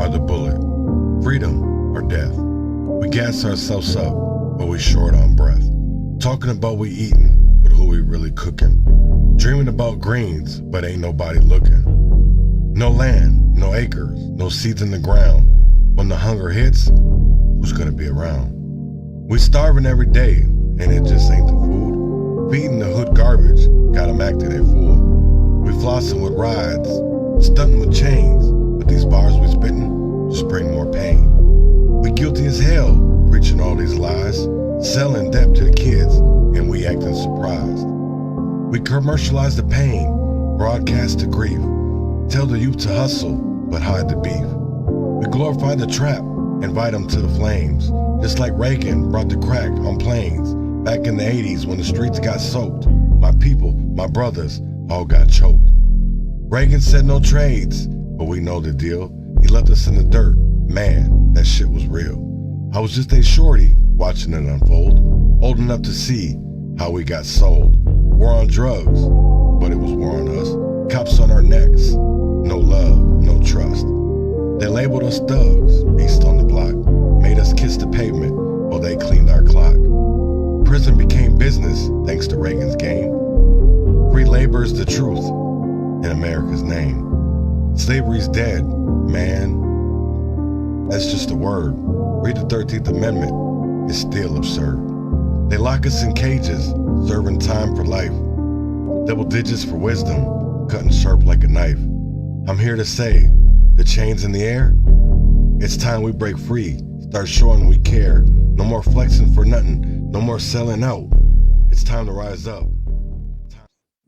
or the bullet, freedom or death. We gas ourselves up, but we short on breath. Talking about we eating, but who we really cooking. Dreaming about greens, but ain't nobody looking. No land, no acres, no seeds in the ground. When the hunger hits, who's gonna be around? We starving every day, and it just ain't the food. Feeding the hood garbage, got 'em acting they fool. We flossing with rides, stunting with chains, but these bars we spitting just bring more pain. We guilty as hell, preaching all these lies, selling debt to the kids, and we acting surprised. We commercialize the pain, broadcast the grief, tell the youth to hustle, but hide the beef. We glorify the trap, invite them to the flames, just like Reagan brought the crack on planes. Back in the 80s when the streets got soaked, my people, my brothers, all got choked. Reagan said no trades, but we know the deal. He left us in the dirt, man, that shit was real. I was just a shorty watching it unfold, old enough to see how we got sold. War on drugs, but it was war on us. Cops on our necks, no love, no trust. They labeled us thugs, beasts on the block, made us kiss the pavement while they cleaned our clock. Prison became business thanks to Reagan's game. Free labor is the truth in America's name. Slavery's dead, man. That's just a word. Read the 13th Amendment, it's still absurd. They lock us in cages, serving time for life. Double digits for wisdom, cutting sharp like a knife. I'm here to say, the chains in the air, it's time we break free, start showing we care. No more flexing for nothing, no more selling out. It's time to rise up.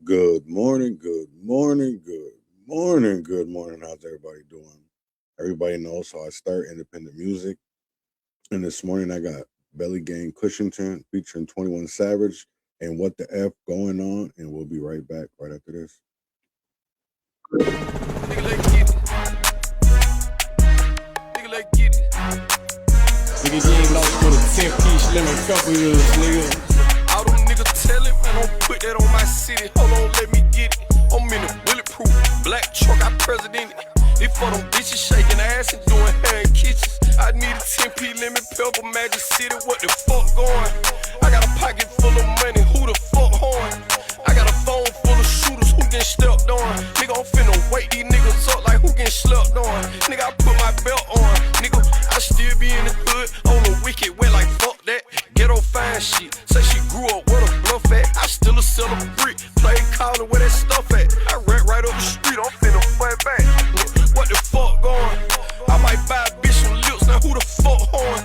Good morning, good morning, good morning, good morning. How's everybody doing? Everybody knows how I start independent music. And this morning I got Belly Gang Cushington featuring 21 Savage and What the F going on. And we'll be right back right after this. Nigga, you ain't lost for the 10-piece lemon couple years, nigga. All them niggas tellin', man, don't put that on my city. Hold on, let me get it. I'm in a bulletproof black truck, I president it. It for them bitches shaking ass and doing hair in kitchens. I need a 10p lemon pepper, Magic City, what the fuck going? I got a pocket full of money, who the fuck horn? I got a phone full of shooters, who getting stepped on? Nigga, I'm finna wake these niggas up like who getting slept on? Nigga, I put my belt on, nigga, I still be in the hood, on the wicked, went like fuck that. Ghetto fine shit, say she grew up with a bluff at. I still a sell a brick, play calling where that stuff at. I ran right up the street, I'm finna fight back. What the fuck going? I might buy a bitch some lips, now who the fuck horn?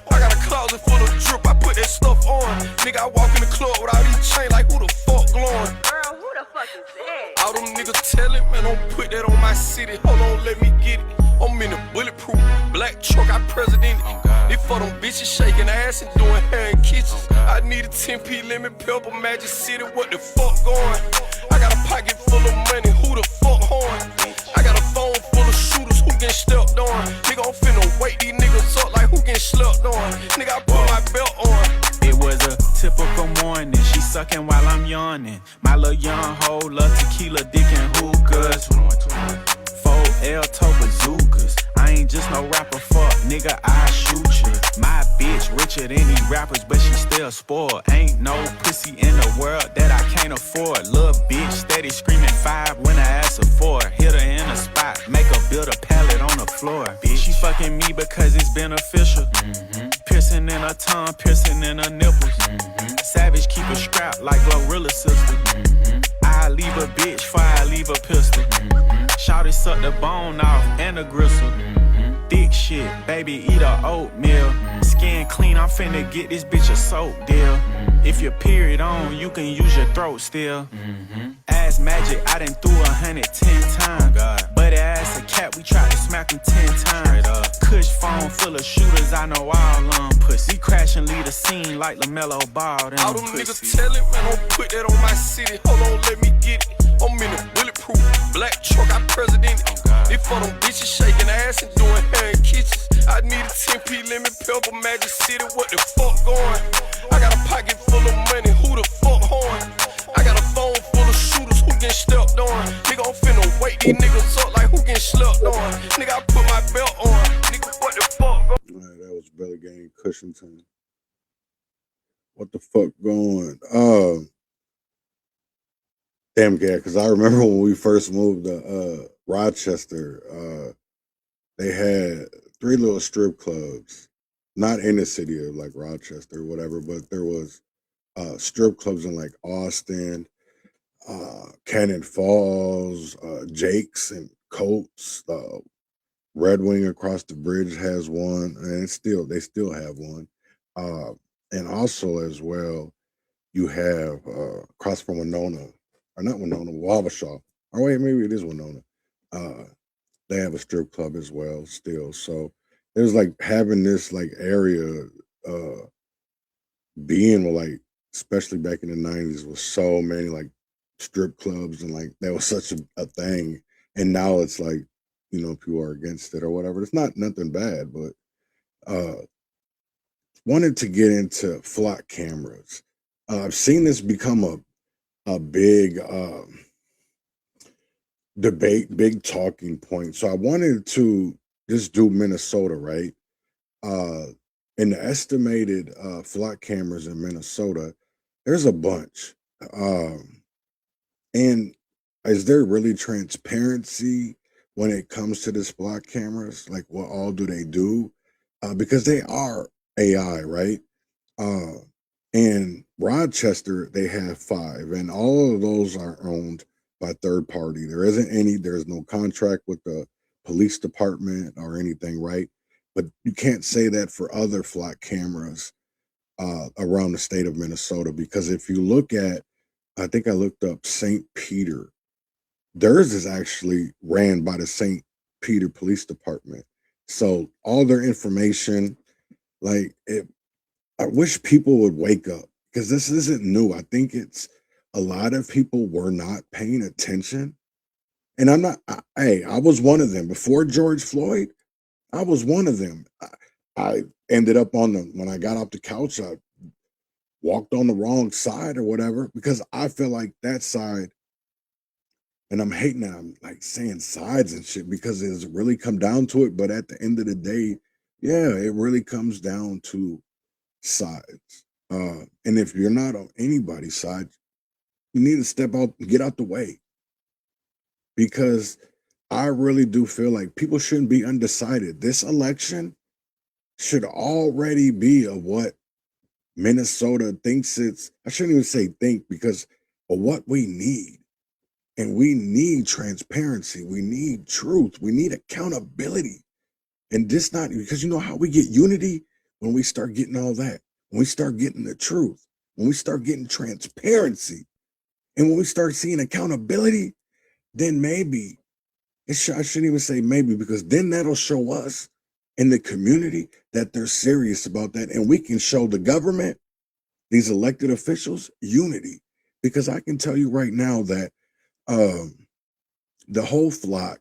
I got a closet full of drip, I put that stuff on. Nigga, I walk in the club without these chains, like who the fuck glowing? Girl, who the fuck is that? All them niggas tellin', man, don't put that on my city. Hold on, let me get it. I'm in a bulletproof black truck, I president it. It for them bitches shaking ass and doing hair in kitchens. I need a 10p lemon pepper, Magic City, what the fuck going? I got a pocket full of money, who the fuck horn? I got a phone full of shooters, who getting stepped on? Nigga, I'm finna wake these niggas up like who getting slept on? Nigga, I put my belt on. It was a typical morning, she sucking while I'm yawning. My little young hoe love tequila, dick and hookahs. 4L toe bazookas. I ain't just no rapper, fuck, nigga, I shoot you. My bitch richer than these rappers, but she still spoiled. Ain't no pussy in the world that I can't afford. Little bitch steady screaming 5 when I ask her 4. Hit her in a spot, make her build a pallet on the floor. Bitch, she fucking me because it's beneficial. Piercing in her tongue, piercing in her nipples. Savage keep a scrap like Glorilla sister. I leave a bitch before I leave a pistol. Shawty suck the bone off and the gristle. Thick shit, baby, eat a oatmeal. Skin clean, I'm finna get this bitch a soap deal. If your period on, you can use your throat still. Ass magic, I done threw 110 times. But ass a cat, we tried to smack him 10 times. Kush phone full of shooters, I know all on pussy. Crash and leave the scene like LaMelo Ball. All them niggas tellin', man, don't put that on my city. Hold on, let me get it. I'm in a bulletproof black truck, I president it. It for them bitches shaking ass and doing hair in kitchens. I need a 10p lemon pepper, Magic City, what the fuck going? I got a pocket full of money, who the fuck horn? I got a phone full of shooters, who getting stepped on? Nigga, I'm finna wake these niggas up like who getting slept on? Nigga, I put my belt on. fuck going? Damn, yeah, because I remember when we first moved to Rochester, they had 3 little strip clubs, not in the city of like Rochester or whatever, but there was strip clubs in like Austin, Cannon Falls, Jake's and Coates, Red Wing across the bridge has one, and they still have one. Uh, and also as well, you have across from Winona, or not Winona, Wabasha. Or wait, maybe it is Winona. Uh, they have a strip club as well, still. So it was like having this like area uh being like, especially back in the 90s, was so many like strip clubs and like that was such a thing. And now it's like, people are against it or whatever. It's not nothing bad, but wanted to get into flock cameras. I've seen this become a big debate, big talking point. So I wanted to just do Minnesota, right? Uh, in the estimated flock cameras in Minnesota, there's a bunch. Um, and is there really transparency when it comes to this flock cameras? Like, what all do they do? Because they are AI, right? Uh, in Rochester, they have 5, and all of those are owned by third party. There's no contract with the police department or anything, right? But you can't say that for other flock cameras around the state of Minnesota, because if you look at, I think I looked up St. Peter, theirs is actually ran by the St. Peter Police Department. So all their information, like it, I wish people would wake up, because this isn't new. I think it's a lot of people were not paying attention. And I was one of them. Before George Floyd, I was one of them. I ended up when I got off the couch, I walked on the wrong side or whatever, because I feel like that side, and I'm hating that I'm like saying sides and shit, because it's really come down to it. But at the end of the day, yeah, it really comes down to sides. And if you're not on anybody's side, you need to step out and get out the way. Because I really do feel like people shouldn't be undecided. This election should already be of what Minnesota thinks I shouldn't even say think, because of what we need. And we need transparency. We need truth. We need accountability. And this not because you know how we get unity? When we start getting all that, when we start getting the truth, when we start getting transparency, and when we start seeing accountability, then maybe I shouldn't even say maybe, because then that'll show us in the community that they're serious about that. And we can show the government, these elected officials, unity. Because I can tell you right now that the whole flock,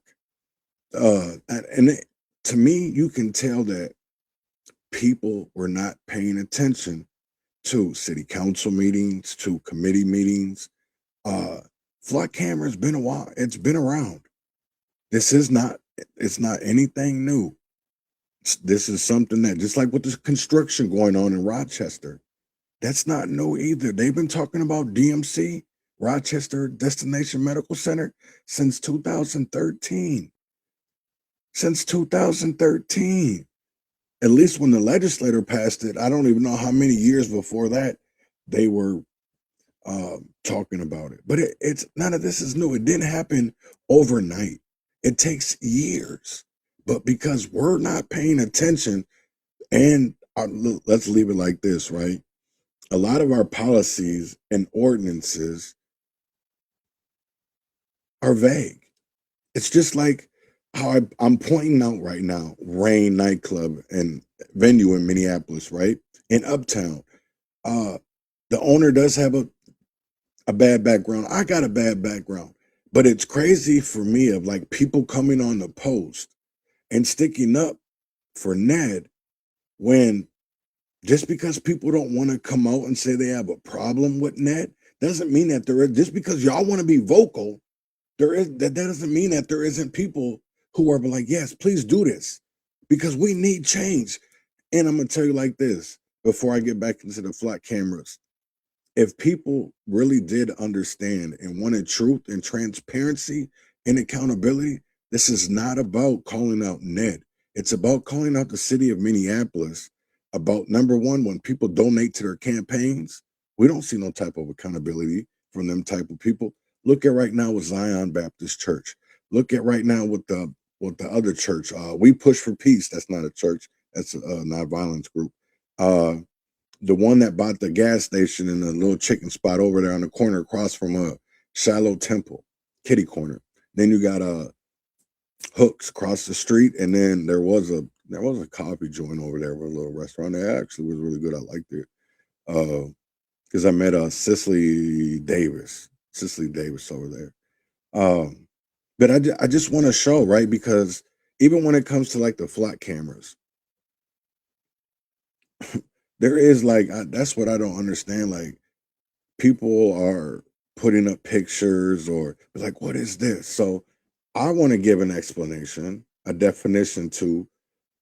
to me, you can tell that people were not paying attention to city council meetings, to committee meetings. Flock camera's been a while. It's been around. It's not anything new. This is something that, just like with the construction going on in Rochester, that's not new either. They've been talking about DMC, Rochester Destination Medical Center, since 2013. Since 2013. At least when the legislator passed it, I don't even know how many years before that they were talking about it. But it's none of this is new. It didn't happen overnight. It takes years. But because we're not paying attention, and let's leave it like this, right? A lot of our policies and ordinances are vague. It's just like how I'm pointing out right now, Rain nightclub and venue in Minneapolis, right? In Uptown. The owner does have a bad background. I got a bad background. But it's crazy for me of like people coming on the post and sticking up for Ned, when just because people don't want to come out and say they have a problem with Ned doesn't mean that just because y'all want to be vocal, that doesn't mean that there isn't people who are like, yes, please do this, because we need change. And I'm gonna tell you like this before I get back into the flat cameras. if people really did understand and wanted truth and transparency and accountability, this is not about calling out Ned. It's about calling out the city of Minneapolis about, number one, when people donate to their campaigns, we don't see no type of accountability from them type of people. Look at right now with Zion Baptist Church. Look at right now with the other church. We Push for Peace. That's not a church. That's a nonviolence group. The one that bought the gas station in the little chicken spot over there on the corner across from a Shiloh Temple, kitty corner. Then you got Hooks across the street, and then there was a coffee joint over there with a little restaurant. That actually was really good. I liked it because I met Cicely Davis over there. But I just want to show, right, because even when it comes to like the flat cameras, there is like that's what I don't understand. Like, people are putting up pictures or like, what is this? So I want to give an explanation, a definition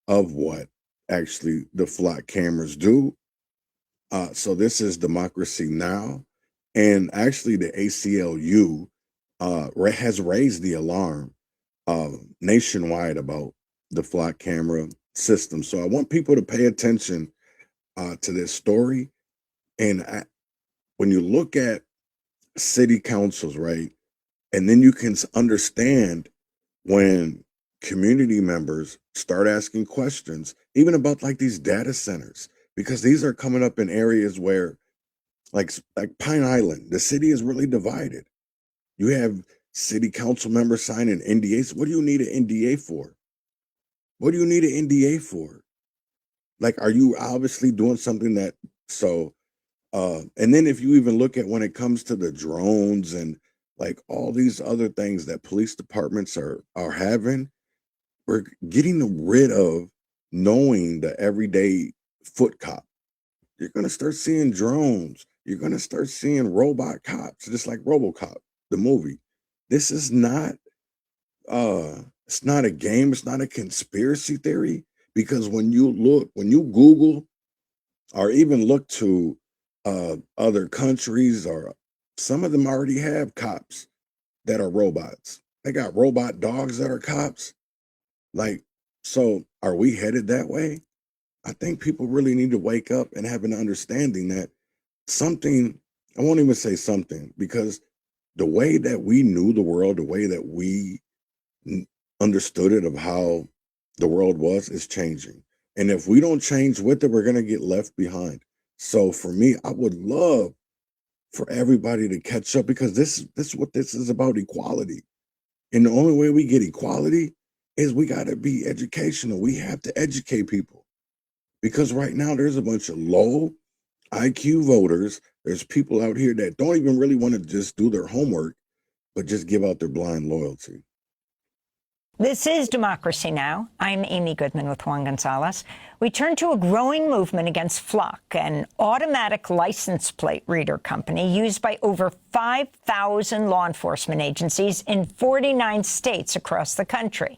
of what actually the flat cameras do. So this is Democracy Now! And actually the ACLU has raised the alarm nationwide about the flat camera system. So I want people to pay attention to this story. And when you look at city councils, right, and then you can understand when community members start asking questions, even about like these data centers, because these are coming up in areas where, like Pine Island, the city is really divided. You have city council members signing NDAs. What do you need an NDA for? What do you need an NDA for? Like, are you obviously doing something that and then if you even look at when it comes to the drones and like all these other things that police departments are having, we're getting rid of knowing the everyday foot cop. You're going to start seeing drones. You're going to start seeing robot cops, just like RoboCop, the movie. This is not, it's not a game. It's not a conspiracy theory, because when you Google or even look to other countries, or some of them already have cops that are robots. They got robot dogs that are cops. Like, so are we headed that way? I think people really need to wake up and have an understanding that something, I won't even say something, because the way that we knew the world, the way that we understood it of how the world was, is changing. And if we don't change with it, we're going to get left behind. So for me, I would love for everybody to catch up, because this is what this is about, equality. And the only way we get equality is we got to be educational. We have to educate people, because right now there's a bunch of low IQ voters. There's people out here that don't even really want to just do their homework, but just give out their blind loyalty. This is Democracy Now! I'm Amy Goodman with Juan Gonzalez. We turn to a growing movement against Flock, an automatic license plate reader company used by over 5,000 law enforcement agencies in 49 states across the country.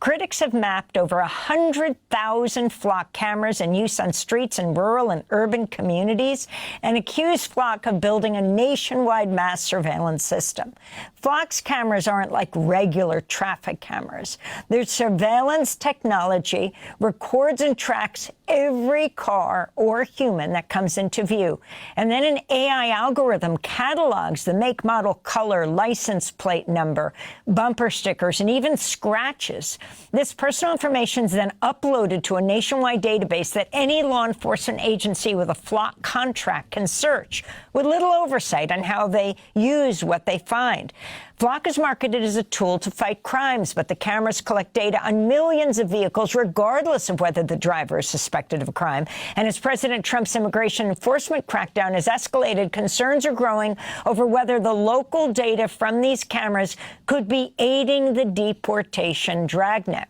Critics have mapped over 100,000 Flock cameras in use on streets in rural and urban communities and accuse Flock of building a nationwide mass surveillance system. Flock's cameras aren't like regular traffic cameras. Their surveillance technology records and tracks every car or human that comes into view. And then an AI algorithm catalogs the make, model, color, license plate number, bumper stickers, and even scratches. This personal information is then uploaded to a nationwide database that any law enforcement agency with a Flock contract can search, with little oversight on how they use what they find. Flock is marketed as a tool to fight crimes, but the cameras collect data on millions of vehicles, regardless of whether the driver is suspected of a crime. And as President Trump's immigration enforcement crackdown has escalated, concerns are growing over whether the local data from these cameras could be aiding the deportation dragnet.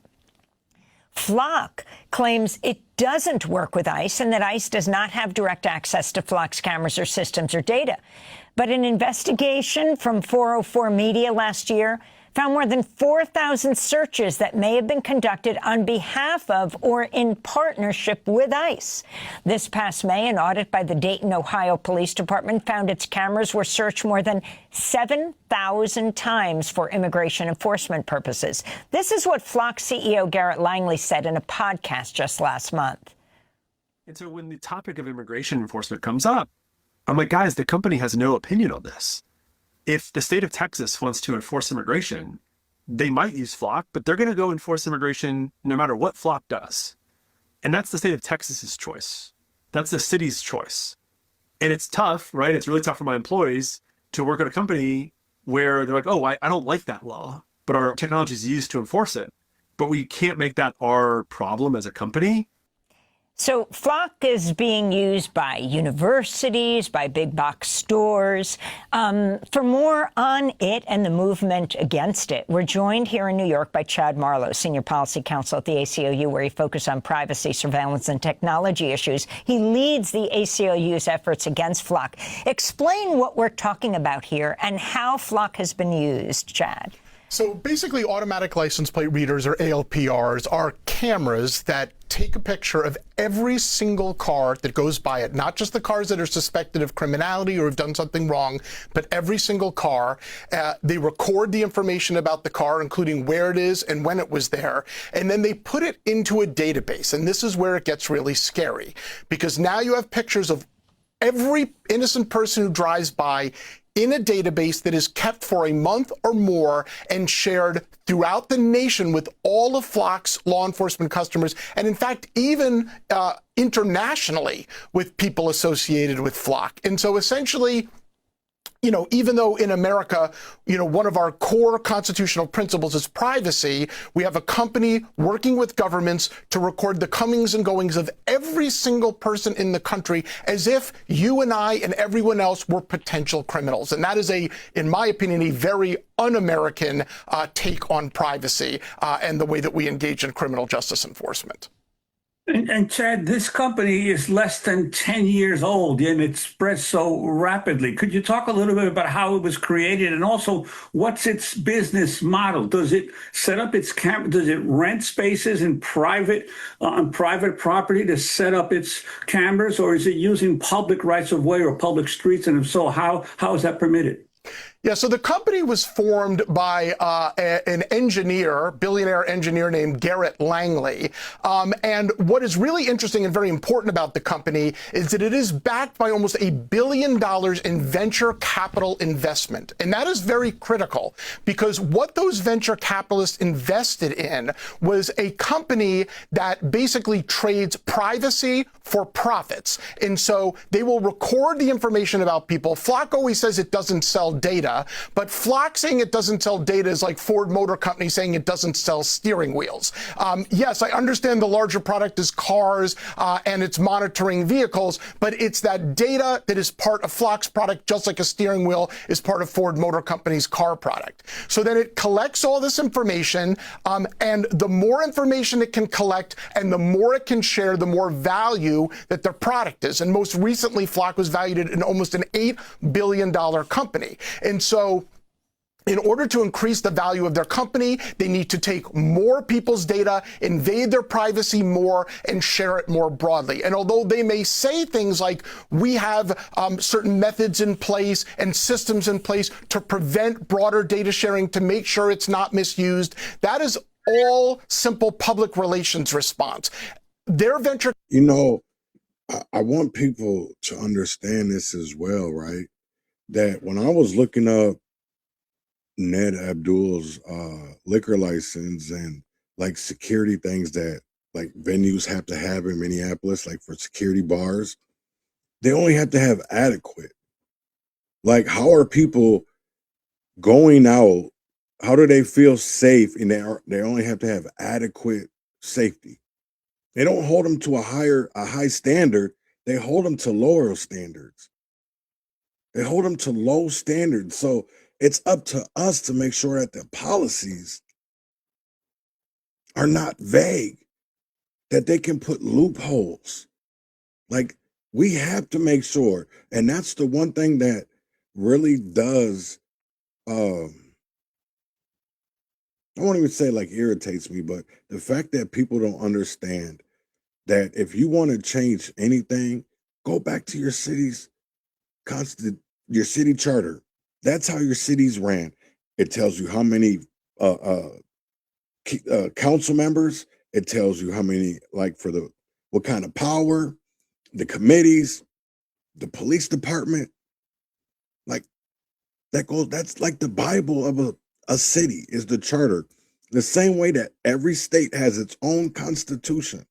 Flock claims it doesn't work with ICE and that ICE does not have direct access to Flock's cameras or systems or data. But an investigation from 404 Media last year found more than 4,000 searches that may have been conducted on behalf of or in partnership with ICE. This past May, an audit by the Dayton, Ohio Police Department found its cameras were searched more than 7,000 times for immigration enforcement purposes. This is what Flock CEO Garrett Langley said in a podcast just last month. And so when the topic of immigration enforcement comes up, I'm like, guys, the company has no opinion on this. If the state of Texas wants to enforce immigration, they might use Flock, but they're going to go enforce immigration no matter what Flock does. And that's the state of Texas's choice. That's the city's choice. And it's tough, right? It's really tough for my employees to work at a company where they're like, oh, I don't like that law, but our technology is used to enforce it. But we can't make that our problem as a company. So Flock is being used by universities, by big box stores. For more on it and the movement against it, we're joined here in New York by Chad Marlowe, Senior Policy Counsel at the ACLU, where he focuses on privacy, surveillance, and technology issues. He leads the ACLU's efforts against Flock. Explain what we're talking about here and how Flock has been used, Chad. So basically, automatic license plate readers, or ALPRs, are cameras that take a picture of every single car that goes by it, not just the cars that are suspected of criminality or have done something wrong, but every single car. They record the information about the car, including where it is and when it was there, and then they put it into a database. And this is where it gets really scary, because now you have pictures of every innocent person who drives by in a database that is kept for a month or more and shared throughout the nation with all of Flock's law enforcement customers, and in fact, even internationally with people associated with Flock. And so essentially, even though in America, one of our core constitutional principles is privacy, we have a company working with governments to record the comings and goings of every single person in the country as if you and I and everyone else were potential criminals. And that is in my opinion, a very un-American take on privacy and the way that we engage in criminal justice enforcement. And Chad, this company is less than 10 years old and it spread so rapidly. Could you talk a little bit about how it was created and also what's its business model? Does it set up its does it rent spaces in on private property to set up its cameras, or is it using public rights of way or public streets? And if so, how is that permitted? Yeah, so the company was formed by an engineer, billionaire engineer named Garrett Langley. And what is really interesting and very important about the company is that it is backed by almost $1 billion in venture capital investment. And that is very critical, because what those venture capitalists invested in was a company that basically trades privacy for profits. And so they will record the information about people. Flock always says it doesn't sell data. But Flock saying it doesn't sell data is like Ford Motor Company saying it doesn't sell steering wheels. Yes, I understand the larger product is cars and it's monitoring vehicles, but it's that data that is part of Flock's product, just like a steering wheel is part of Ford Motor Company's car product. So then it collects all this information, and the more information it can collect and the more it can share, the more value that their product is. And most recently, Flock was valued at almost an $8 billion company. And so in order to increase the value of their company, they need to take more people's data, invade their privacy more, and share it more broadly. And although they may say things like, we have certain methods in place and systems in place to prevent broader data sharing, to make sure it's not misused, that is all simple public relations response. Their venture... I want people to understand this as well, right? That when I was looking up Ned Abdul's liquor license and like security things that like venues have to have in Minneapolis, like for security bars, they only have to have adequate. Like, how are people going out? How do they feel safe? And they only have to have adequate safety. They don't hold them to a high standard. They hold them to lower standards. They hold them to low standards. So it's up to us to make sure that the policies are not vague, that they can put loopholes. Like, we have to make sure. And that's the one thing that really does I won't even say like irritates me, but the fact that people don't understand that if you want to change anything, go back to your city's your city charter. That's how your cities ran. It tells you how many uh, uh, council members. It tells you how many, like for what kind of power, the committees, the police department. Like that's like the Bible of a city is the charter. The same way that every state has its own constitution.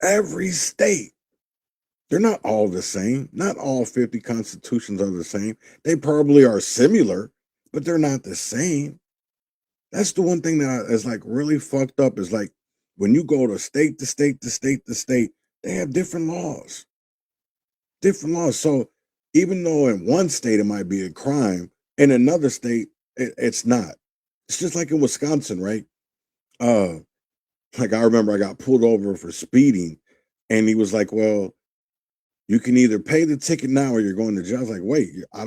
Every state. They're not all the same. Not all 50 constitutions are the same. They probably are similar, but they're not the same. That's the one thing that is like really fucked up is like when you go to state to state to state to state, they have different laws. Different laws. So even though in one state it might be a crime, in another state it's not. It's just like in Wisconsin, right? Like I remember I got pulled over for speeding, and he was like, "Well, you can either pay the ticket now or you're going to jail." I was like, "Wait, I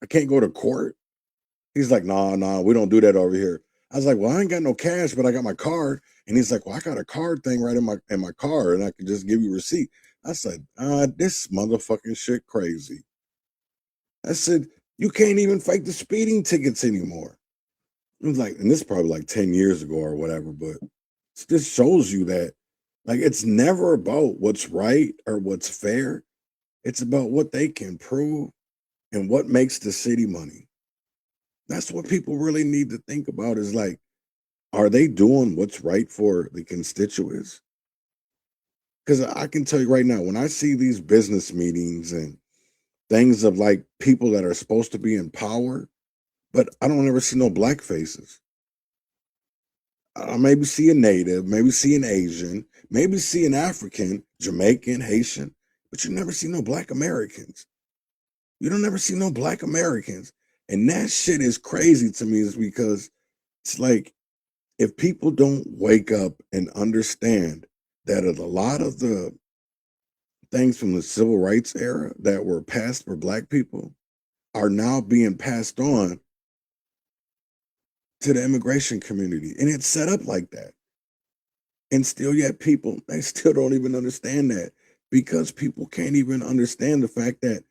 can't go to court." He's like, "Nah, we don't do that over here." I was like, "Well, I ain't got no cash, but I got my card." And he's like, "Well, I got a card thing right in my car, and I can just give you a receipt." I said, "This motherfucking shit crazy." I said, "You can't even fake the speeding tickets anymore." It was like, and this is probably like 10 years ago or whatever, but this shows you that like it's never about what's right or what's fair. It's about what they can prove and what makes the city money. That's what people really need to think about is like, are they doing what's right for the constituents? Because I can tell you right now, when I see these business meetings and things of like people that are supposed to be in power, but I don't ever see no black faces. I maybe see a native, maybe see an Asian, maybe see an African, Jamaican, Haitian, but you never see no black Americans. You don't ever see no black Americans. And that shit is crazy to me is because it's like if people don't wake up and understand that a lot of the things from the civil rights era that were passed for black people are now being passed on to the immigration community. And it's set up like that. And still yet people, they still don't even understand that because people can't even understand the fact that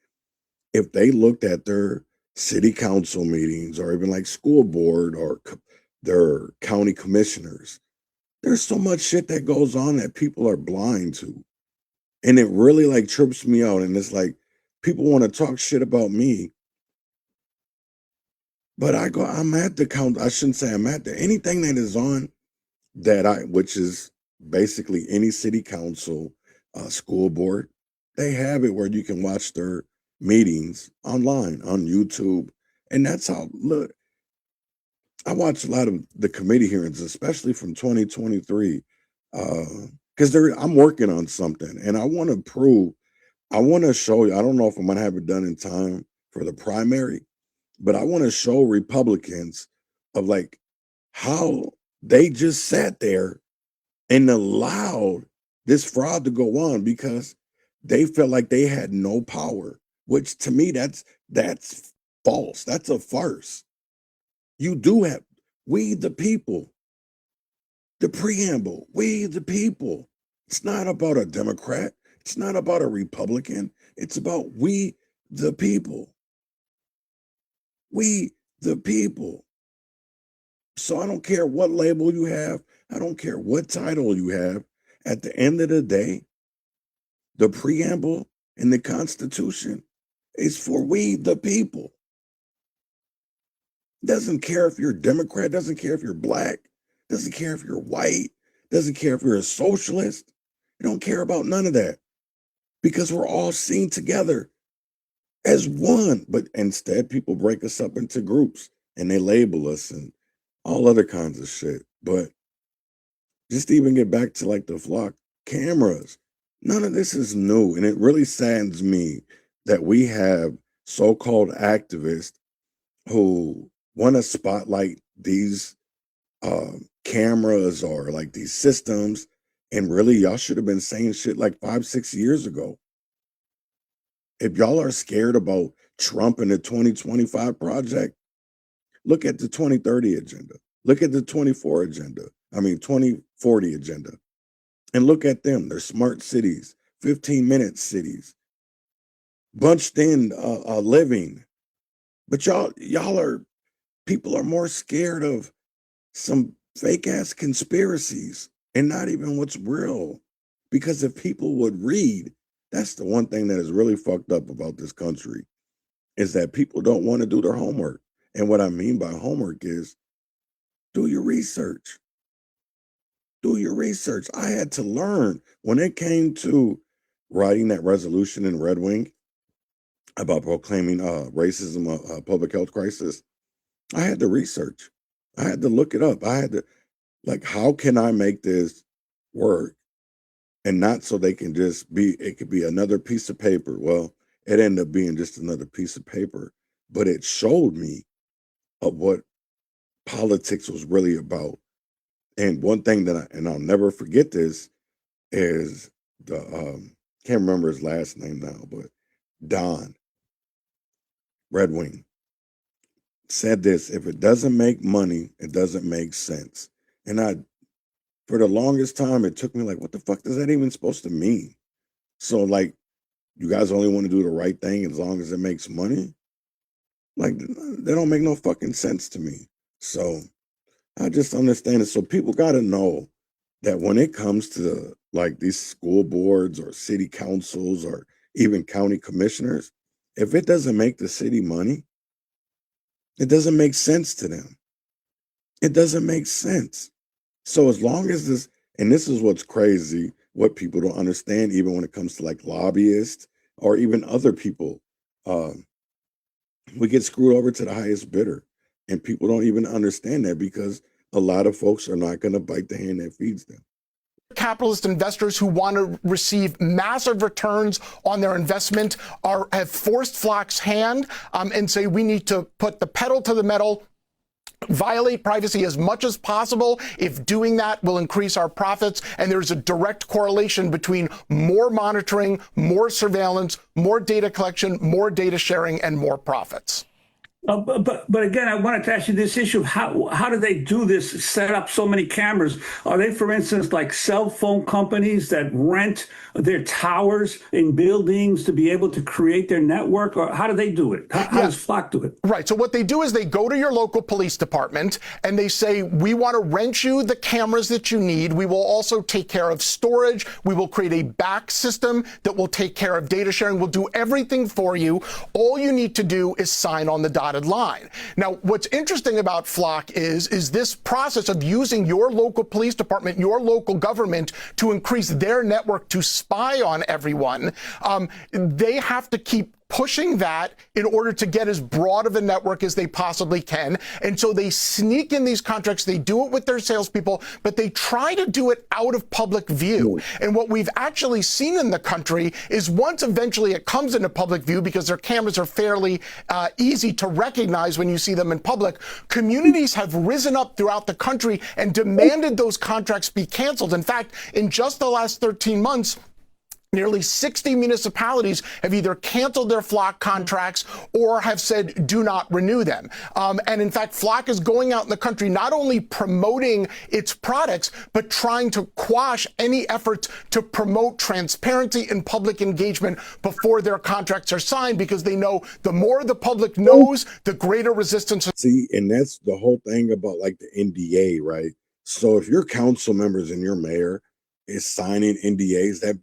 if they looked at their city council meetings or even like school board or their county commissioners, there's so much shit that goes on that people are blind to. And it really like trips me out. And it's like people want to talk shit about me. But I'm at the count. I shouldn't say I'm at anything that is on which is basically any city council, school board, they have it where you can watch their meetings online on YouTube. And that's how, look, I watch a lot of the committee hearings, especially from 2023, because I'm working on something and I want to show you, I don't know if I'm going to have it done in time for the primary, but I want to show Republicans of like how they just sat there and allowed this fraud to go on because they felt like they had no power, which to me, that's false. That's a farce. You do have, we the people, the preamble, we the people. It's not about a Democrat. It's not about a Republican. It's about we the people. We the people. So I don't care what label you have. I don't care what title you have. At the end of the day, the preamble and the Constitution is for we the people. Doesn't care if you're a Democrat, doesn't care if you're black, doesn't care if you're white, doesn't care if you're a socialist. It don't care about none of that because we're all seen together as one. But instead, people break us up into groups and they label us and all other kinds of shit. But just to even get back to like the flock cameras, none of this is new. And it really saddens me that we have so-called activists who want to spotlight these cameras or like these systems. And really, y'all should have been saying shit like 5-6 years ago. If y'all are scared about Trump and the 2025 project, Look at the 2030 agenda. Look at the 2040 agenda. And look at them. They're smart cities, 15-minute cities, bunched in living. But people are more scared of some fake ass conspiracies and not even what's real. Because if people would read, that's the one thing that is really fucked up about this country, is that people don't want to do their homework. And what I mean by homework is do your research. Do your research. I had to learn when it came to writing that resolution in Red Wing about proclaiming racism a public health crisis. I had to research. I had to look it up. I had to, how can I make this work? And not so they can just be, it could be another piece of paper. Well, it ended up being just another piece of paper, but it showed me of what politics was really about. And one thing that I'll never forget this, is can't remember his last name now, but Don Red Wing said this: if it doesn't make money, it doesn't make sense. And for the longest time, it took me like, what the fuck does that even supposed to mean? So you guys only want to do the right thing as long as it makes money? They don't make no fucking sense to me. So I just understand it. So people got to know that when it comes to these school boards or city councils or even county commissioners, if it doesn't make the city money, it doesn't make sense to them. It doesn't make sense. So as long as this, and this is what's crazy, what people don't understand, even when it comes to lobbyists or even other people, we get screwed over to the highest bidder. And people don't even understand that, because a lot of folks are not going to bite the hand that feeds them. Capitalist investors who want to receive massive returns on their investment have forced Flock's hand and say we need to put the pedal to the metal, violate privacy as much as possible. If doing that will increase our profits, and there's a direct correlation between more monitoring, more surveillance, more data collection, more data sharing, and more profits. But again, I wanted to ask you this issue. How do they do this, set up so many cameras? Are they, for instance, like cell phone companies that rent their towers in buildings to be able to create their network? Or how do they do it? How does Flock do it? Right. So what they do is they go to your local police department and they say, we want to rent you the cameras that you need. We will also take care of storage. We will create a back system that will take care of data sharing. We'll do everything for you. All you need to do is sign on the dotted line. Now, what's interesting about Flock is this process of using your local police department, your local government, to increase their network to spy on everyone. They have to keep pushing that in order to get as broad of a network as they possibly can. And so they sneak in these contracts. They do it with their salespeople, but they try to do it out of public view. And what we've actually seen in the country is once eventually it comes into public view, because their cameras are fairly easy to recognize when you see them in public, communities have risen up throughout the country and demanded those contracts be canceled. In fact, in just the last 13 months, nearly 60 municipalities have either canceled their Flock contracts or have said do not renew them. And in fact, Flock is going out in the country not only promoting its products, but trying to quash any efforts to promote transparency and public engagement before their contracts are signed, because they know the more the public knows, the greater resistance. See, and that's the whole thing about the NDA, right? So if your council members and your mayor is signing NDAs, that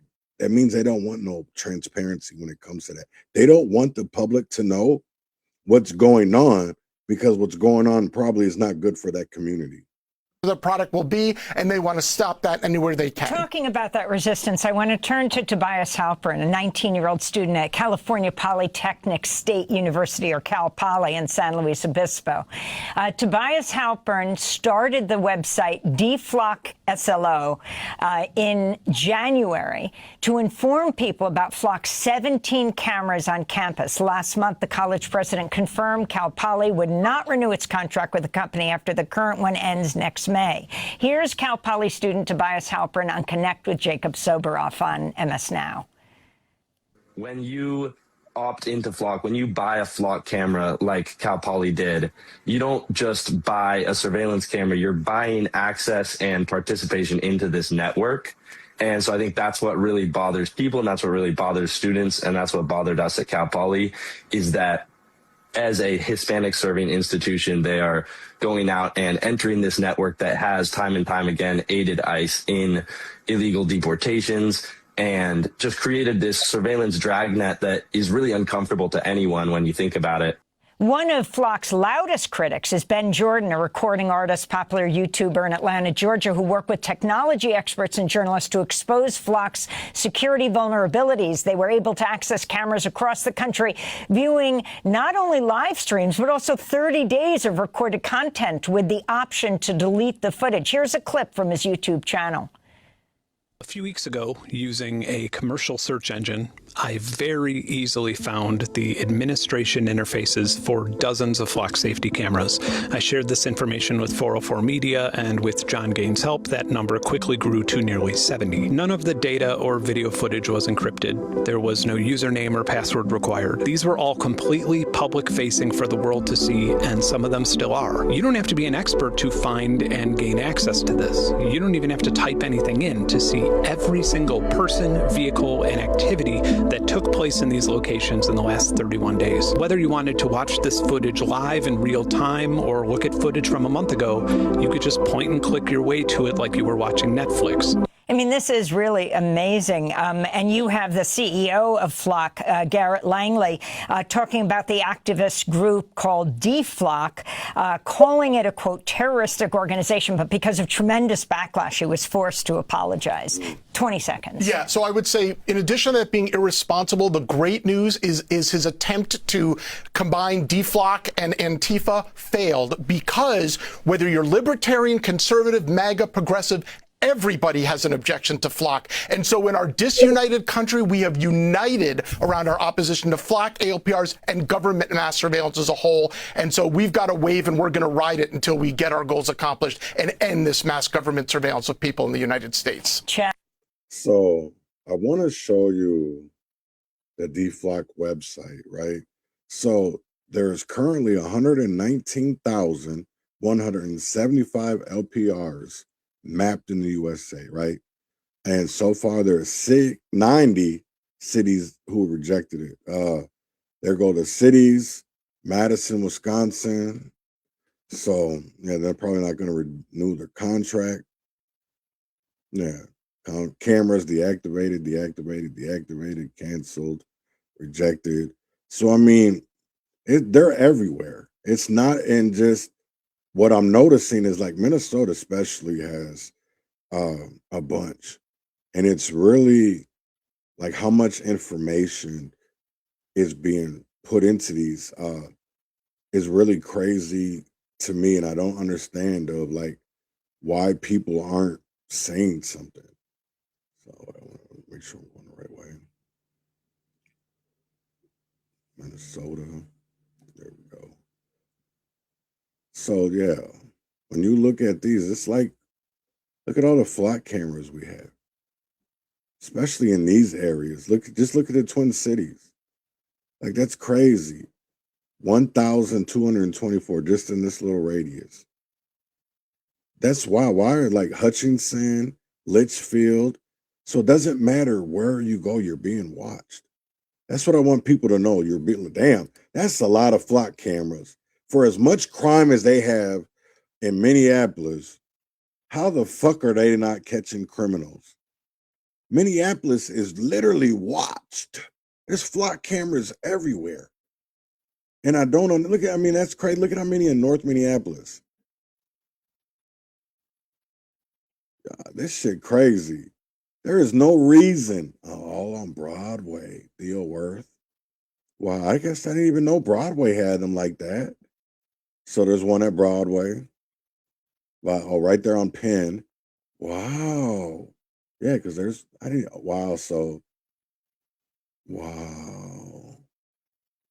means they don't want no transparency when it comes to that. They don't want the public to know what's going on, because what's going on probably is not good for that community. The product will be, and they want to stop that anywhere they can. Talking about that resistance, I want to turn to Tobias Halpern, a 19-year-old student at California Polytechnic State University, or Cal Poly, in San Luis Obispo. Tobias Halpern started the website Deflock SLO in January to inform people about Flock's 17 cameras on campus. Last month, the college president confirmed Cal Poly would not renew its contract with the company after the current one ends next May. Here's Cal Poly student Tobias Halpern on Connect with Jacob Soboroff on MS Now. When you opt into Flock, when you buy a Flock camera like Cal Poly did, you don't just buy a surveillance camera, you're buying access and participation into this network. And so I think that's what really bothers people, and that's what really bothers students, and that's what bothered us at Cal Poly, is that as a Hispanic serving institution, they are going out and entering this network that has time and time again aided ICE in illegal deportations and just created this surveillance dragnet that is really uncomfortable to anyone when you think about it. One of Flock's loudest critics is Ben Jordan, a recording artist, popular YouTuber in Atlanta, Georgia, who worked with technology experts and journalists to expose Flock's security vulnerabilities. They were able to access cameras across the country, viewing not only live streams, but also 30 days of recorded content with the option to delete the footage. Here's a clip from his YouTube channel. A few weeks ago, using a commercial search engine, I very easily found the administration interfaces for dozens of Flock safety cameras. I shared this information with 404 Media, and with John Gaines' help, that number quickly grew to nearly 70. None of the data or video footage was encrypted. There was no username or password required. These were all completely public-facing for the world to see, and some of them still are. You don't have to be an expert to find and gain access to this. You don't even have to type anything in to see every single person, vehicle, and activity that took place in these locations in the last 31 days. Whether you wanted to watch this footage live in real time or look at footage from a month ago, you could just point and click your way to it like you were watching Netflix. I mean, this is really amazing. And you have the CEO of Flock, Garrett Langley, talking about the activist group called DFlock, calling it a, quote, terroristic organization. But because of tremendous backlash, he was forced to apologize. 20 seconds. Yeah, so I would say, in addition to that being irresponsible, the great news is his attempt to combine DFlock and Antifa failed, because whether you're libertarian, conservative, MAGA, progressive, everybody has an objection to Flock. And so in our disunited country, we have united around our opposition to Flock, ALPRs, and government mass surveillance as a whole. And so we've got a wave, and we're going to ride it until we get our goals accomplished and end this mass government surveillance of people in the United States. So I want to show you the DFlock website, right? So there's currently 119,175 LPRs mapped in the USA, right? And so far there's 90 cities who rejected it. There go the cities, Madison, Wisconsin. So yeah, they're probably not going to renew their contract. Yeah, cameras deactivated, canceled, rejected. So I mean, they're everywhere. It's not in just. What I'm noticing is, like, Minnesota especially has a bunch, and it's really like how much information is being put into these is really crazy to me, and I don't understand of like why people aren't saying something. So I want to make sure I'm going the right way. Minnesota, there we go. So yeah, when you look at these, it's like, look at all the Flock cameras we have, especially in these areas. Just look at the Twin Cities. Like, that's crazy. 1,224 just in this little radius. That's why are like Hutchinson, Litchfield. So it doesn't matter where you go, you're being watched. That's what I want people to know. You're being, damn, that's a lot of Flock cameras. For as much crime as they have in Minneapolis, how the fuck are they not catching criminals? Minneapolis is literally watched. There's Flock cameras everywhere. And I don't know, look at, I mean, that's crazy. Look at how many in North Minneapolis. God, this shit crazy. There is no reason. All on Broadway, Theo Worth. Wow, I guess I didn't even know Broadway had them like that. So there's one at Broadway. Wow, oh, right there on Penn. Wow. Yeah, because there's, wow, so, wow.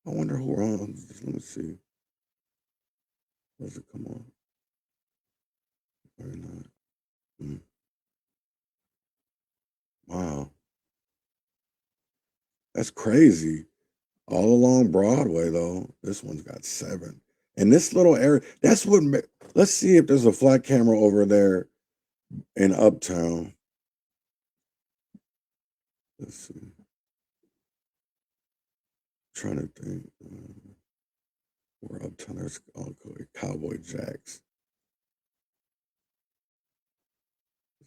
I wonder who on, let me see. Does it come on? Or not? Wow. That's crazy. All along Broadway, though, this one's got 7. And this little area, that's what, let's see if there's a flat camera over there in Uptown. Let's see. Trying to think. Where Uptown, there's Cowboy Jacks.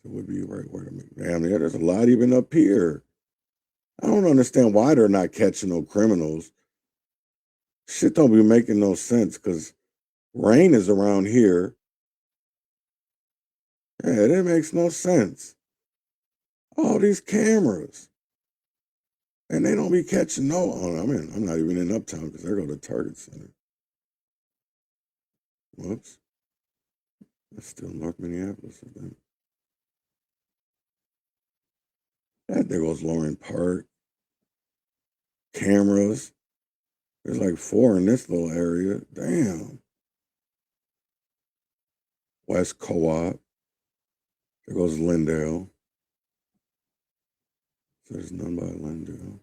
It would be right where the damn, yeah, there's a lot even up here. I don't understand why they're not catching no criminals. Shit don't be making no sense because rain is around here. Yeah, that makes no sense. All these cameras. And they don't be catching no. Oh, I'm not even in Uptown because they go to Target Center. Whoops. That's still North Minneapolis, I think. There goes Lauren Park. Cameras. There's like 4 in this little area. Damn. West Co-op. There goes Lindale. There's none by Lindale.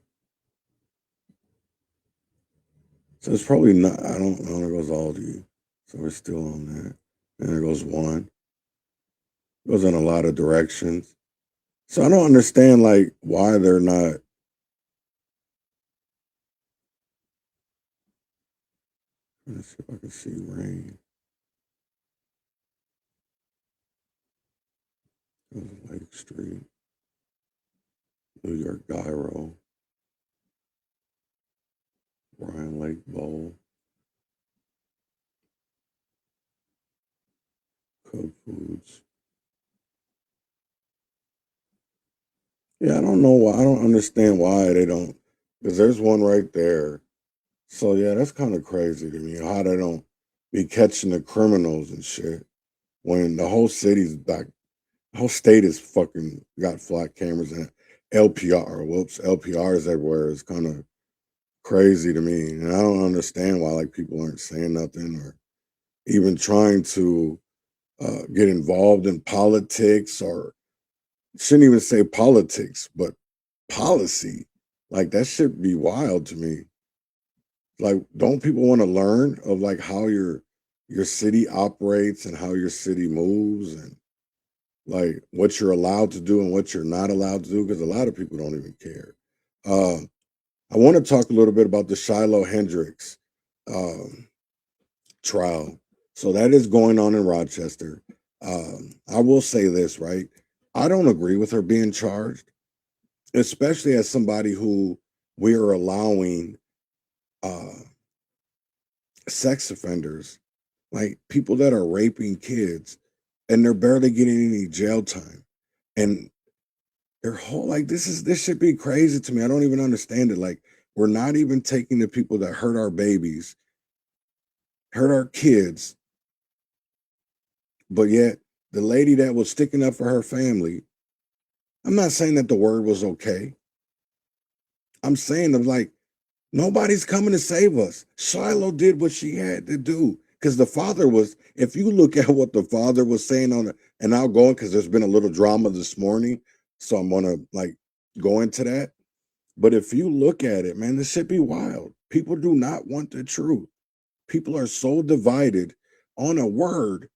So it's probably not, I don't know, there goes Aldi. So we're still on that. And there goes 1. It goes in a lot of directions. So I don't understand, like, why they're not. Let's see if I can see rain. Goes Lake Street. New York Gyro. Bryan Lake Bowl. Cub Foods. Yeah, I don't know why. I don't understand why they don't. Because there's one right there. So, yeah, that's kind of crazy to me. How they don't be catching the criminals and shit. When the whole city's back. The whole state is fucking got flat cameras and LPRs everywhere. It's kind of crazy to me. And I don't understand why, like, people aren't saying nothing or even trying to get involved in politics, or shouldn't even say politics, but policy. Like, that should be wild to me. Like, don't people want to learn of like how your city operates and how your city moves and like what you're allowed to do and what you're not allowed to do? Because a lot of people don't even care. I want to talk a little bit about the Shiloh Hendrix trial. So that is going on in Rochester. I will say this, right? I don't agree with her being charged, especially as somebody who we are allowing sex offenders, like people that are raping kids, and they're barely getting any jail time. And their whole, like, this should be crazy to me. I don't even understand it. Like, we're not even taking the people that hurt our babies, hurt our kids, but yet the lady that was sticking up for her family, I'm not saying that the word was okay. I'm saying that, like, nobody's coming to save us. Shiloh did what she had to do. Because the father was, if you look at what the father was saying on it, and I'll go in because there's been a little drama this morning, so I'm gonna like go into that. But if you look at it, man, this should be wild. People do not want the truth. People are so divided on a word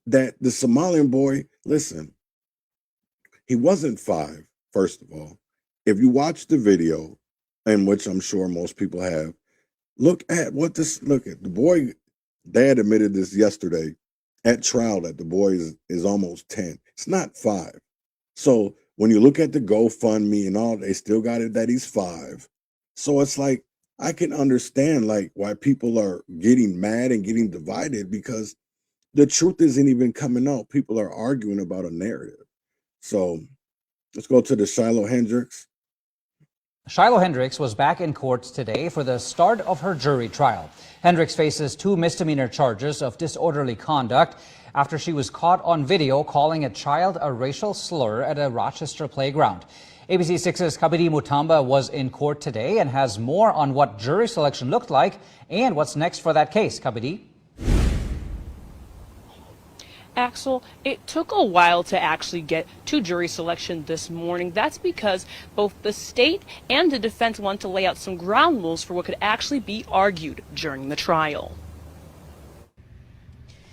that the Somalian boy, listen, he wasn't 5, first of all. If you watch the video, in which I'm sure most people have, look at the boy, dad admitted this yesterday at trial that the boy is almost 10. It's not 5. So when you look at the GoFundMe and all, they still got it that he's 5. So it's like, I can understand like why people are getting mad and getting divided, because the truth isn't even coming out. People are arguing about a narrative. So let's go to the Shiloh Hendrix. Shiloh Hendrix was back in court today for the start of her jury trial. Hendrix faces 2 misdemeanor charges of disorderly conduct after she was caught on video calling a child a racial slur at a Rochester playground. ABC 6's Kabidi Mutamba was in court today and has more on what jury selection looked like and what's next for that case. Kabidi? Axel, it took a while to actually get to jury selection this morning. That's because both the state and the defense want to lay out some ground rules for what could actually be argued during the trial.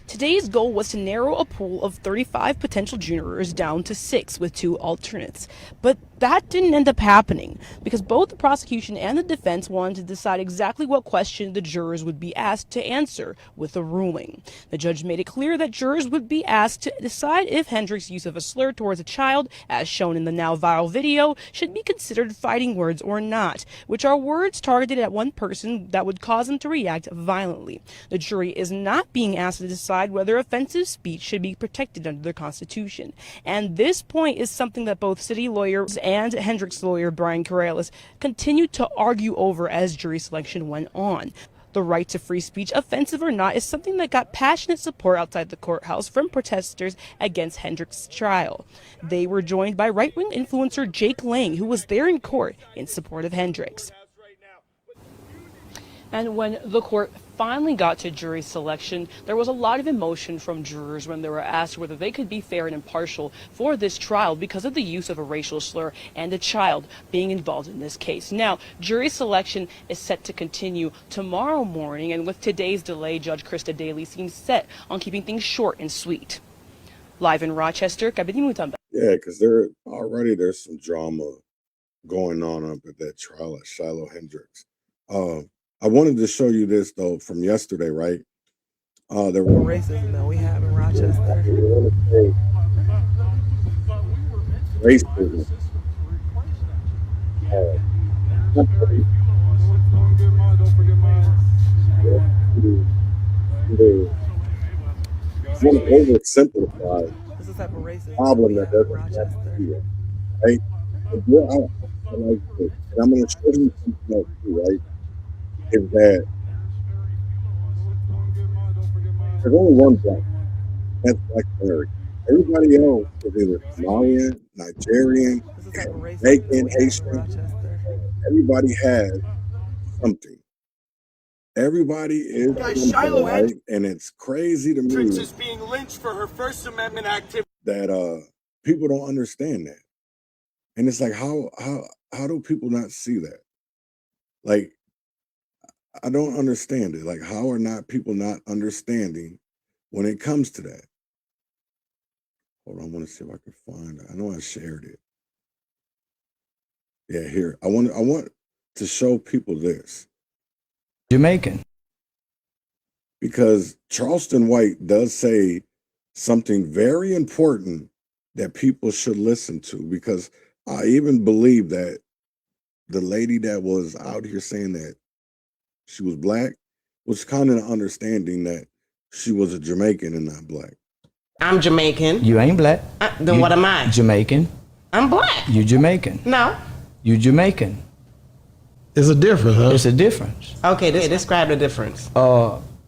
Today's goal was to narrow a pool of 35 potential jurors down to 6 with 2 alternates. But that didn't end up happening because both the prosecution and the defense wanted to decide exactly what question the jurors would be asked to answer with a ruling. The judge made it clear that jurors would be asked to decide if Hendrix's use of a slur towards a child, as shown in the now viral video, should be considered fighting words or not, which are words targeted at one person that would cause them to react violently. The jury is not being asked to decide whether offensive speech should be protected under the Constitution. And this point is something that both city lawyers and Hendrix lawyer Brian Corrales continued to argue over as jury selection went on. The right to free speech, offensive or not, is something that got passionate support outside the courthouse from protesters against Hendrix's trial. They were joined by right-wing influencer Jake Lang, who was there in court in support of Hendrix. And when the court finally got to jury selection, there was a lot of emotion from jurors when they were asked whether they could be fair and impartial for this trial because of the use of a racial slur and a child being involved in this case. Now, jury selection is set to continue tomorrow morning, and with today's delay, Judge Krista Daly seems set on keeping things short and sweet. Live in Rochester, Kabini Mutamba. Yeah, because there's some drama going on up at that trial at Shiloh Hendrix. I wanted to show you this though from yesterday, right? There were racism that we have in Rochester. Racism. One oversimplified This is the type of racism problem that doesn't have to be, right? I like this. And I'm going to show you something else too, right? Is that there's only one black. That's Black American. Everybody else is either Somalian, Nigerian, Jamaican, Haitian. Everybody has something. Everybody is something, right? And it's crazy to me Hendrix is being lynched for her First Amendment activity. that people don't understand that. And it's like, how do people not see that? Like, I don't understand it. Like, how are not people not understanding when it comes to that? Hold on, I want to see if I can find it. I know I shared it. Yeah, here. I want to show people this. Jamaican. Because Charleston White does say something very important that people should listen to, because I even believe that the lady that was out here saying that she was black was kind of understanding that she was a Jamaican and not black. I'm Jamaican. You ain't black. Then what am I? Jamaican. I'm black. You Jamaican. No. You Jamaican. It's a difference, huh? It's a difference. Okay, describe the difference.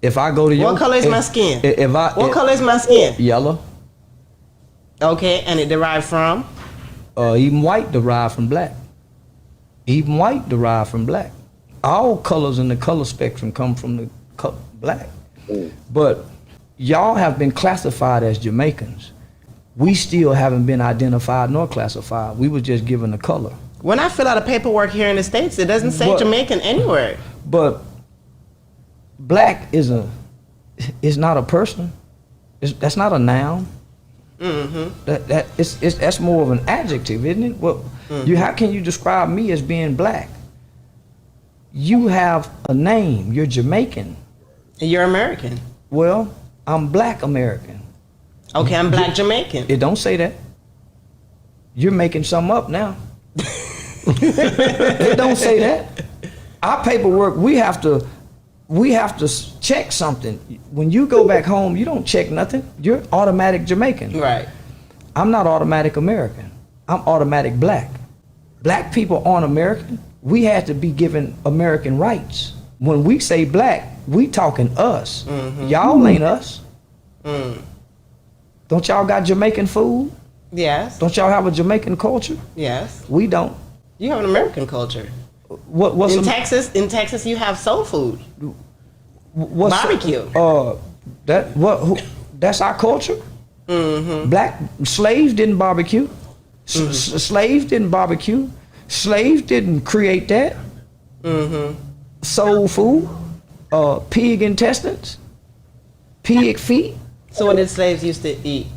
If I go to your... What color is my skin? What color is my skin? Yellow. Okay, and it derived from? Even white derived from black. Even white derived from black. All colors in the color spectrum come from the black. But y'all have been classified as Jamaicans. We still haven't been identified nor classified. We were just given the color. When I fill out a paperwork here in the States, it doesn't say Jamaican anywhere. But black is not a person. That's not a noun. Mm-hmm. That's more of an adjective, isn't it? Well, how can you describe me as being black? You have a name. You're Jamaican. You're American. Well, I'm black American. Okay, I'm black Jamaican. It don't say that. You're making something up now. It don't say that. Our paperwork, we have to check something. When you go back home, you don't check nothing. You're automatic Jamaican. Right. I'm not automatic American. I'm automatic black. Black people aren't American. We had to be given American rights. When we say black, we talking us. Mm-hmm. Y'all ain't us. Don't y'all got Jamaican food? Yes. Don't y'all have a Jamaican culture? Yes. We don't. You have an American culture. What's in Texas? In Texas, you have soul food. What's barbecue. That's our culture. Black slaves didn't barbecue. Slaves didn't barbecue. Slaves didn't create that. Soul food, pig intestines, pig feet. So what did slaves used to eat?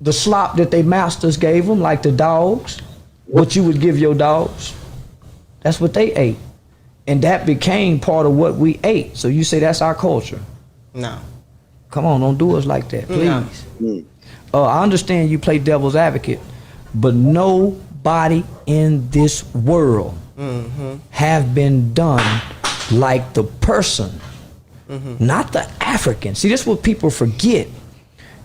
The slop that their masters gave them, like the dogs, what you would give your dogs. That's what they ate. And that became part of what we ate. So you say that's our culture? No. Come on, don't do us like that, please. No. I understand you play devil's advocate, but nobody in this world have been done like the person, not the African. See, this is what people forget.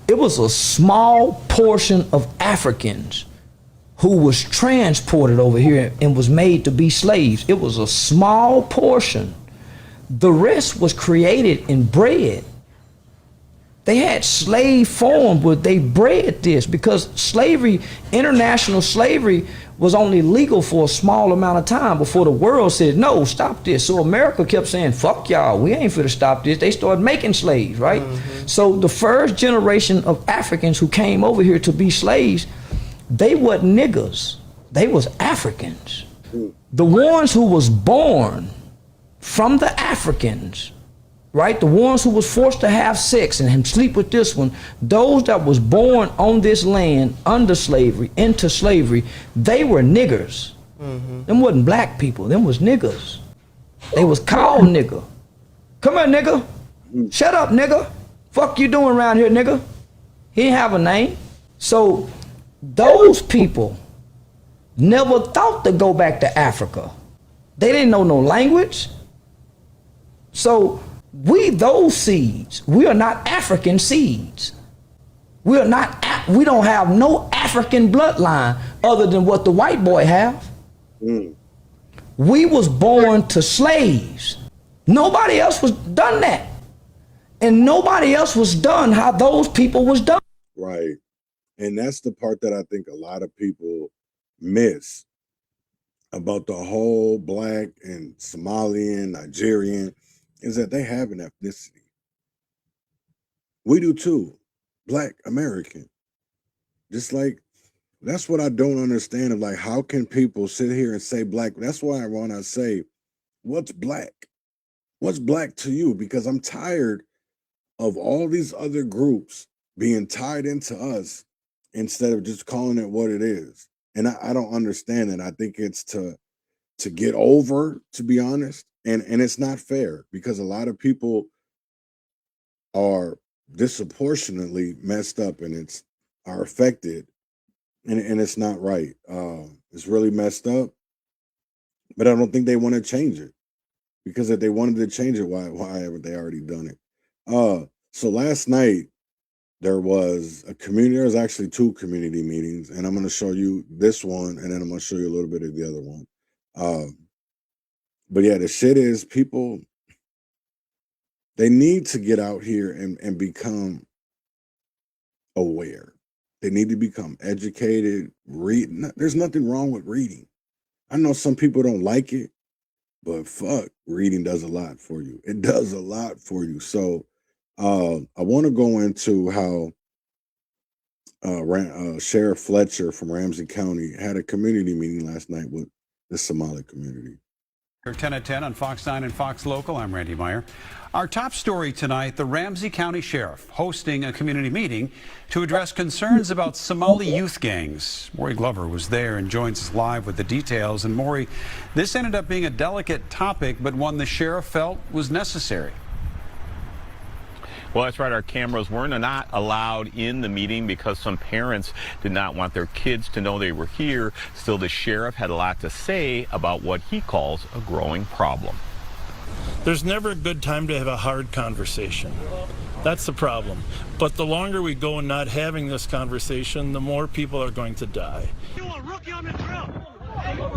It was a small portion of Africans who was transported over here and was made to be slaves. It was a small portion. The rest was created and bred. They had slave form, but they bred this because slavery, international slavery, was only legal for a small amount of time before the world said, no, stop this. So America kept saying, fuck y'all, we ain't finna stop this. They started making slaves, right? So the first generation of Africans who came over here to be slaves, they wasn't niggers, they was Africans. The ones who was born from the Africans, right? The ones who was forced to have sex and sleep with this one, those that was born on this land under slavery, into slavery, they were niggers. Them wasn't black people, them was niggers. They was called nigger. Come here, nigga. Shut up, nigga. Fuck you doing around here, nigga? He didn't have a name. So those people never thought to go back to Africa. They didn't know no language. So we, those seeds, we are not African seeds. We are not, we don't have no African bloodline other than what the white boy have. We was born to slaves. Nobody else was done that. And nobody else was done how those people was done. Right. And that's the part that I think a lot of people miss about the whole black and Somalian, Nigerian, is that they have an ethnicity. We do too. Black American. Just like, that's what I don't understand of, like, how can people sit here and say black? That's why when I say, what's black? What's black to you? Because I'm tired of all these other groups being tied into us instead of just calling it what it is. And I don't understand it. I think it's to get over, to be honest. And it's not fair because a lot of people are disproportionately messed up and are affected. And it's not right. It's really messed up. But I don't think they want to change it. Because if they wanted to change it, why haven't they already done it? So last night, there was actually 2 community meetings, and I'm going to show you this one, and then I'm going to show you a little bit of the other one. But yeah, the shit is people, they need to get out here and become aware. They need to become educated, read. There's nothing wrong with reading. I know some people don't like it, but fuck, reading does a lot for you. It does a lot for you. So I want to go into how Sheriff Fletcher from Ramsey County had a community meeting last night with the Somali community. 10 at 10 on Fox 9 and Fox Local. I'm Randy Meyer. Our top story tonight, the Ramsey County Sheriff hosting a community meeting to address concerns about Somali youth gangs. Maury Glover was there and joins us live with the details. And Maury, this ended up being a delicate topic, but one the sheriff felt was necessary. Well, that's right. Our cameras were not allowed in the meeting because some parents did not want their kids to know they were here. Still, the sheriff had a lot to say about what he calls a growing problem. There's never a good time to have a hard conversation. That's the problem. But the longer we go in not having this conversation, the more people are going to die. You want rookie on the drill?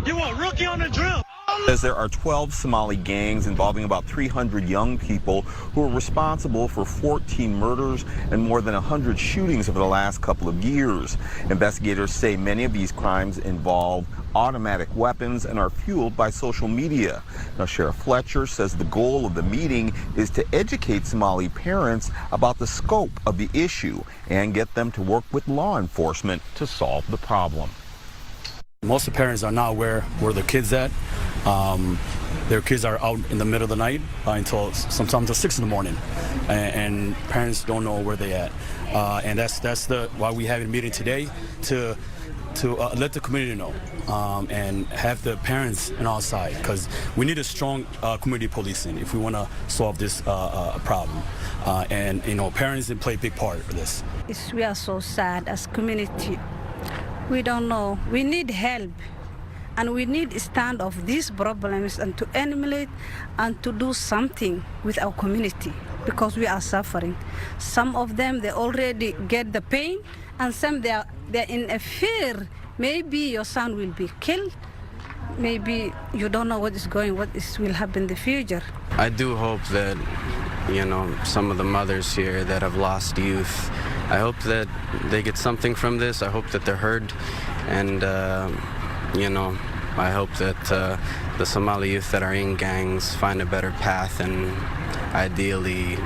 You want rookie on the drill? Says there are 12 Somali gangs involving about 300 young people who are responsible for 14 murders and more than 100 shootings over the last couple of years. Investigators say many of these crimes involve automatic weapons and are fueled by social media. Now, Sheriff Fletcher says the goal of the meeting is to educate Somali parents about the scope of the issue and get them to work with law enforcement to solve the problem. Most of the parents are not aware where their kids at. Their kids are out in the middle of the night until sometimes until 6 in the morning, and parents don't know where they at. And that's why we have a meeting today to let the community know and have the parents on our side, because we need a strong community policing if we want to solve this problem. And parents play a big part of this. We are so sad as community. We don't know. We need help. And we need to stand off these problems and to eliminate and to do something with our community, because we are suffering. Some of them, they already get the pain, and some they're in a fear. Maybe your son will be killed. Maybe you don't know what will happen in the future. I do hope that, some of the mothers here that have lost youth, I hope that they get something from this. I hope that they're heard, and I hope that the Somali youth that are in gangs find a better path and ideally,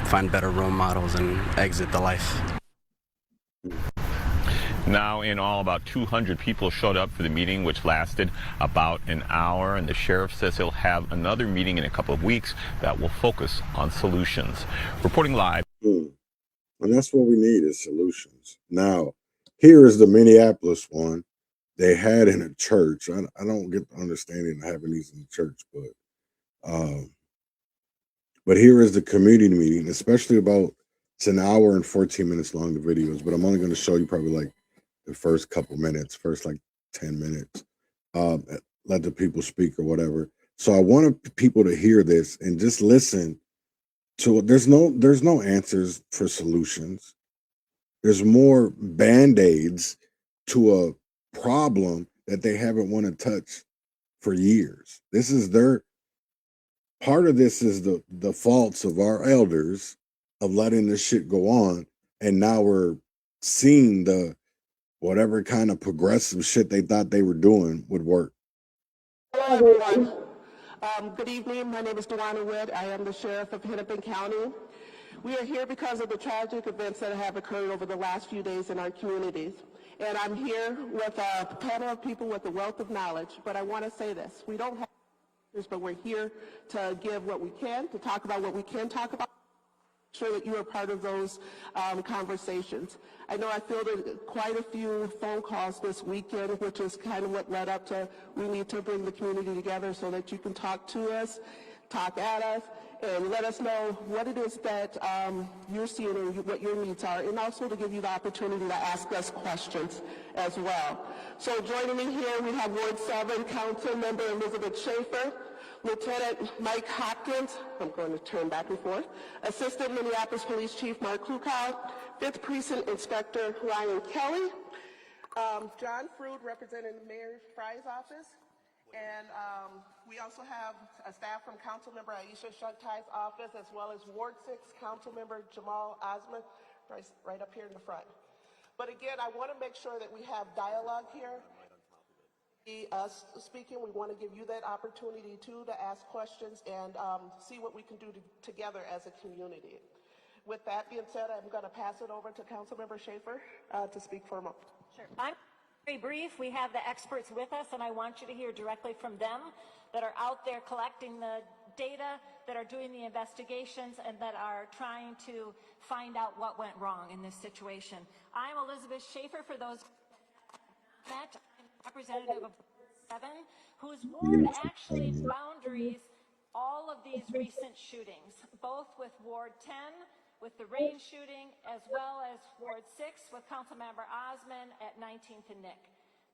find better role models and exit the life. Now, in all, about 200 people showed up for the meeting, which lasted about an hour, and the sheriff says he'll have another meeting in a couple of weeks that will focus on solutions. Reporting live. And that's what we need is solutions. Now, here is the Minneapolis one. They had in a church. I don't get the understanding of having these in the church, but here is the community meeting, especially it's an hour and 14 minutes long, the videos, but I'm only going to show you probably like the first couple minutes, first like 10 minutes, let the people speak or whatever. So I want people to hear this and just listen to it. There's no answers for solutions. There's more Band-Aids to a problem that they haven't wanted to touch for years. This is part of this is the faults of our elders of letting this shit go on, and now we're seeing the whatever kind of progressive shit they thought they were doing would work. Hello, everyone. Good evening. My name is Dewana Wood. I am the sheriff of Hennepin County. We are here because of the tragic events that have occurred over the last few days in our communities. And I'm here with a panel of people with a wealth of knowledge. But I want to say this. We don't have answers, but we're here to give what we can, to talk about what we can talk about. Sure that you are part of those conversations. I know I fielded quite a few phone calls this weekend, which is kind of what led up to we need to bring the community together so that you can talk to us, talk at us, and let us know what it is that you're seeing and what your needs are, and also to give you the opportunity to ask us questions as well. So joining me here, we have Ward 7 Council Member Elizabeth Schaefer, Lieutenant Mike Hopkins, I'm going to turn back and forth, Assistant Minneapolis Police Chief Mark Kukow, 5th Precinct Inspector Ryan Kelly, John Frude representing Mayor Fry's office, and we also have a staff from Councilmember Aisha Shuktai's office, as well as Ward 6 Councilmember Jamal Osman, right up here in the front. But again, I want to make sure that we have dialogue here. Us speaking, we want to give you that opportunity too to ask questions and see what we can do together as a community. With that being said, I'm going to pass it over to Councilmember Schaefer to speak for a moment. Sure. I'm very brief. We have the experts with us, and I want you to hear directly from them that are out there collecting the data, that are doing the investigations, and that are trying to find out what went wrong in this situation. I'm Elizabeth Schaefer, for those met. Representative of Ward 7, whose ward actually boundaries all of these recent shootings, both with Ward 10, with the rain shooting, as well as Ward 6 with Councilmember Osman at 19th and Nick.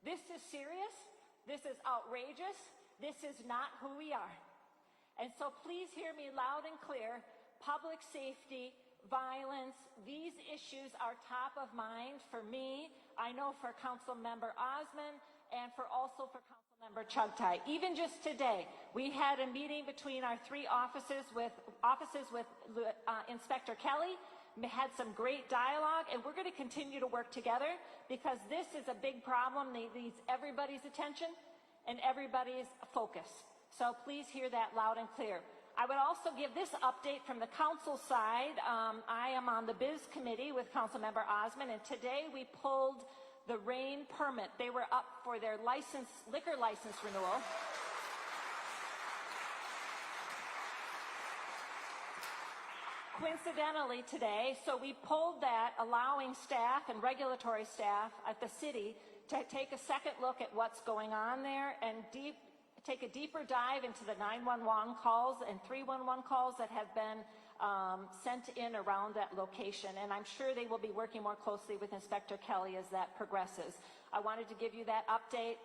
This is serious. This is outrageous. This is not who we are. And so please hear me loud and clear. Public safety, violence, these issues are top of mind for me. I know for Councilmember Osman, and also for Councilmember Member Chugtai. Even just today, we had a meeting between our three offices with Inspector Kelly. We had some great dialogue, and we're going to continue to work together because this is a big problem that needs everybody's attention and everybody's focus. So please hear that loud and clear. I would also give this update from the council side. I am on the Biz Committee with Councilmember Osmond, and today we pulled the rain permit. They were up for their liquor license renewal. Coincidentally today, so we pulled that, allowing staff and regulatory staff at the city to take a second look at what's going on there and take a deeper dive into the 911 calls and 311 calls that have been sent in around that location. And I'm sure they will be working more closely with Inspector Kelly as that progresses. I wanted to give you that update.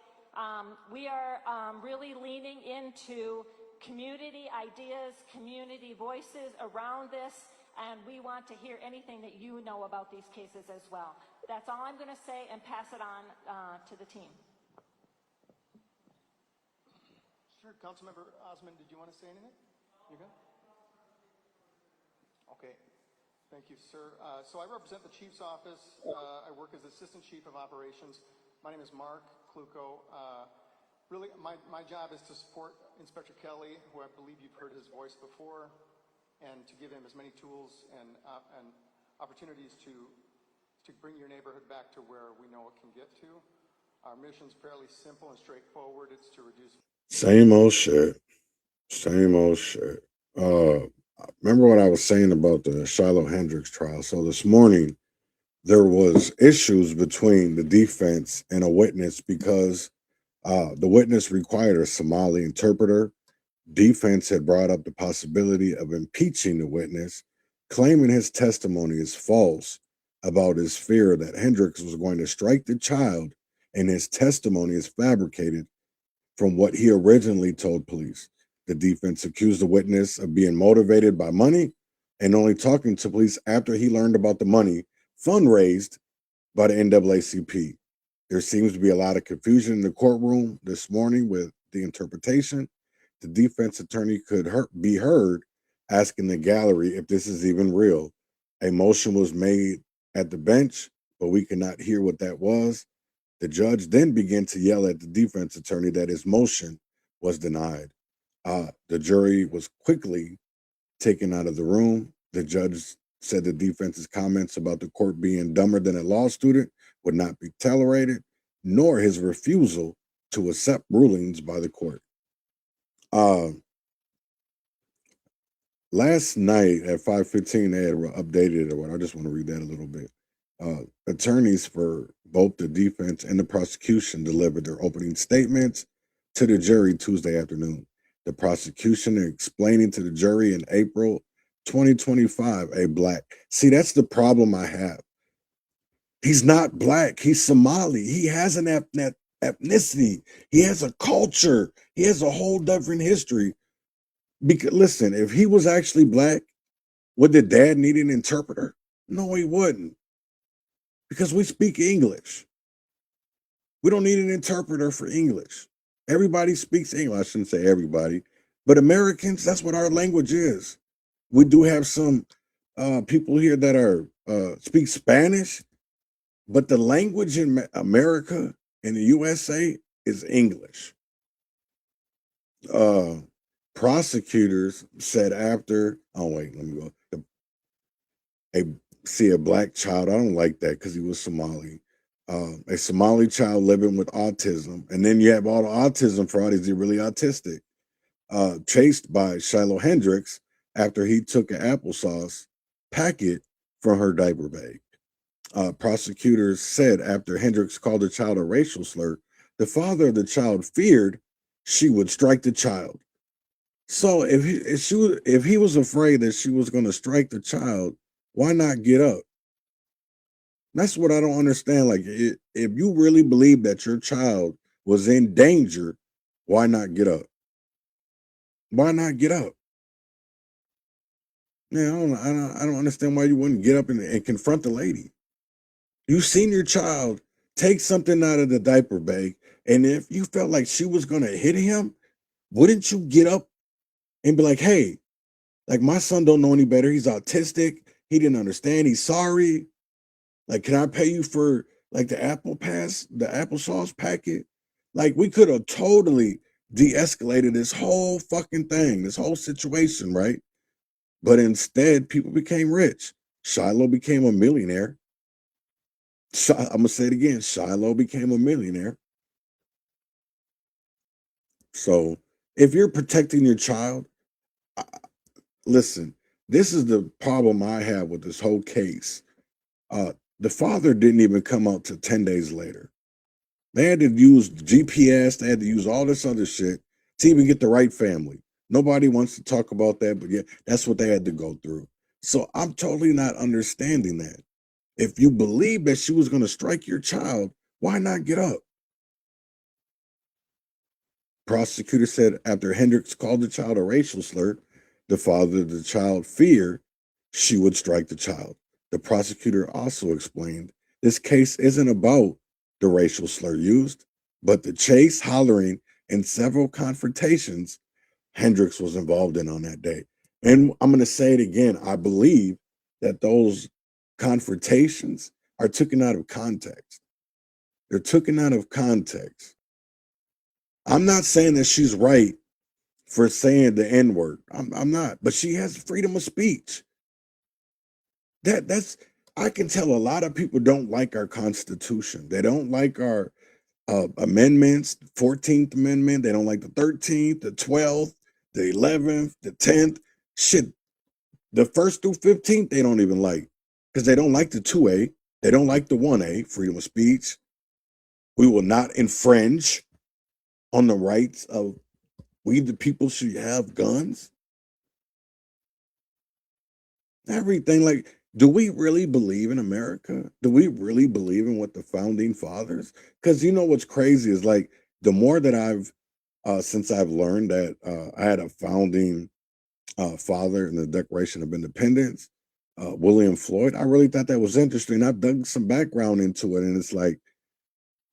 We are really leaning into community ideas, community voices around this, and we want to hear anything that you know about these cases as well. That's all I'm going to say and pass it on to the team. Sure, Councilmember Osmond, did you want to say anything? You good? Okay, thank you, sir. So I represent the Chief's office. I work as Assistant Chief of Operations. My name is Mark Kluko. Really, my job is to support Inspector Kelly, who I believe you've heard his voice before, and to give him as many tools and opportunities to bring your neighborhood back to where we know it can get to. Our mission's fairly simple and straightforward. It's to reduce... Same old shit. Same old shit. Remember what I was saying about the Shiloh Hendrix trial? So this morning, there was issues between the defense and a witness because the witness required a Somali interpreter. Defense had brought up the possibility of impeaching the witness, claiming his testimony is false about his fear that Hendrix was going to strike the child, and his testimony is fabricated from what he originally told police. The defense accused the witness of being motivated by money and only talking to police after he learned about the money fundraised by the NAACP. There seems to be a lot of confusion in the courtroom this morning with the interpretation. The defense attorney could be heard asking the gallery if this is even real. A motion was made at the bench, but we could not hear what that was. The judge then began to yell at the defense attorney that his motion was denied. The jury was quickly taken out of the room. The judge said the defense's comments about the court being dumber than a law student would not be tolerated, nor his refusal to accept rulings by the court. Last night at 5:15, they had updated it. I just want to read that a little bit. Attorneys for both the defense and the prosecution delivered their opening statements to the jury Tuesday afternoon. The prosecution explaining to the jury in April 2025, see, that's the problem I have. He's not black. He's Somali. He has an ethnicity. He has a culture. He has a whole different history. Because listen, if he was actually black, would the dad need an interpreter? No, he wouldn't. Because we speak English. We don't need an interpreter for English. Everybody speaks English. I shouldn't say everybody, but Americans, that's what our language is. We do have some people here that are speak Spanish, but the language in America and the USA is English. Prosecutors said after, oh wait, let me go. A black child, I don't like that because he was Somali. A Somali child living with autism, and then you have all the autism fraud. Is he really autistic? Chased by Shiloh Hendrix after he took an applesauce packet from her diaper bag. Prosecutors said after Hendrix called the child a racial slur, the father of the child feared she would strike the child. So if he was afraid that she was going to strike the child, why not get up? That's what I don't understand. Like, if you really believe that your child was in danger, why not get up? Why not get up? Yeah, I don't understand why you wouldn't get up and confront the lady. You've seen your child take something out of the diaper bag And if you felt like she was gonna hit him, wouldn't you get up and be like, hey, like my son don't know any better. He's autistic. He didn't understand. He's sorry. Like, can I pay you for like the applesauce packet? Like, we could have totally de-escalated this whole fucking thing, this whole situation, right? But instead, people became rich. Shiloh became a millionaire. I'm gonna say it again. Shiloh became a millionaire. So if you're protecting your child, listen, this is the problem I have with this whole case. The father didn't even come out till 10 days later. They had to use GPS, they had to use all this other shit to even get the right family. Nobody wants to talk about that, but yeah, that's what they had to go through. So I'm totally not understanding that. If you believe that she was going to strike your child, why not get up? Prosecutor said after Hendrix called the child a racial slur, the father of the child feared she would strike the child. The prosecutor also explained this case isn't about the racial slur used, but the chase, hollering, and several confrontations Hendrix was involved in on that day. And I'm going to say it again. I believe that those confrontations are taken out of context. They're taken out of context. I'm not saying that she's right for saying the N-word. I'm not, but she has freedom of speech. That's I can tell a lot of people don't like our Constitution. They don't like our amendments, 14th Amendment. They don't like the 13th, the 12th, the 11th, the 10th. Shit, the 1st through 15th, they don't even like because they don't like the 2A. They don't like the 1A, freedom of speech. We will not infringe on the rights of we the people should have guns. Everything like, do we really believe in America? Do we really believe in what the founding fathers? Because you know what's crazy is like the more that I've since I've learned that I had a founding father in the Declaration of Independence, William Floyd, I really thought that was interesting. I've dug some background into it, and it's like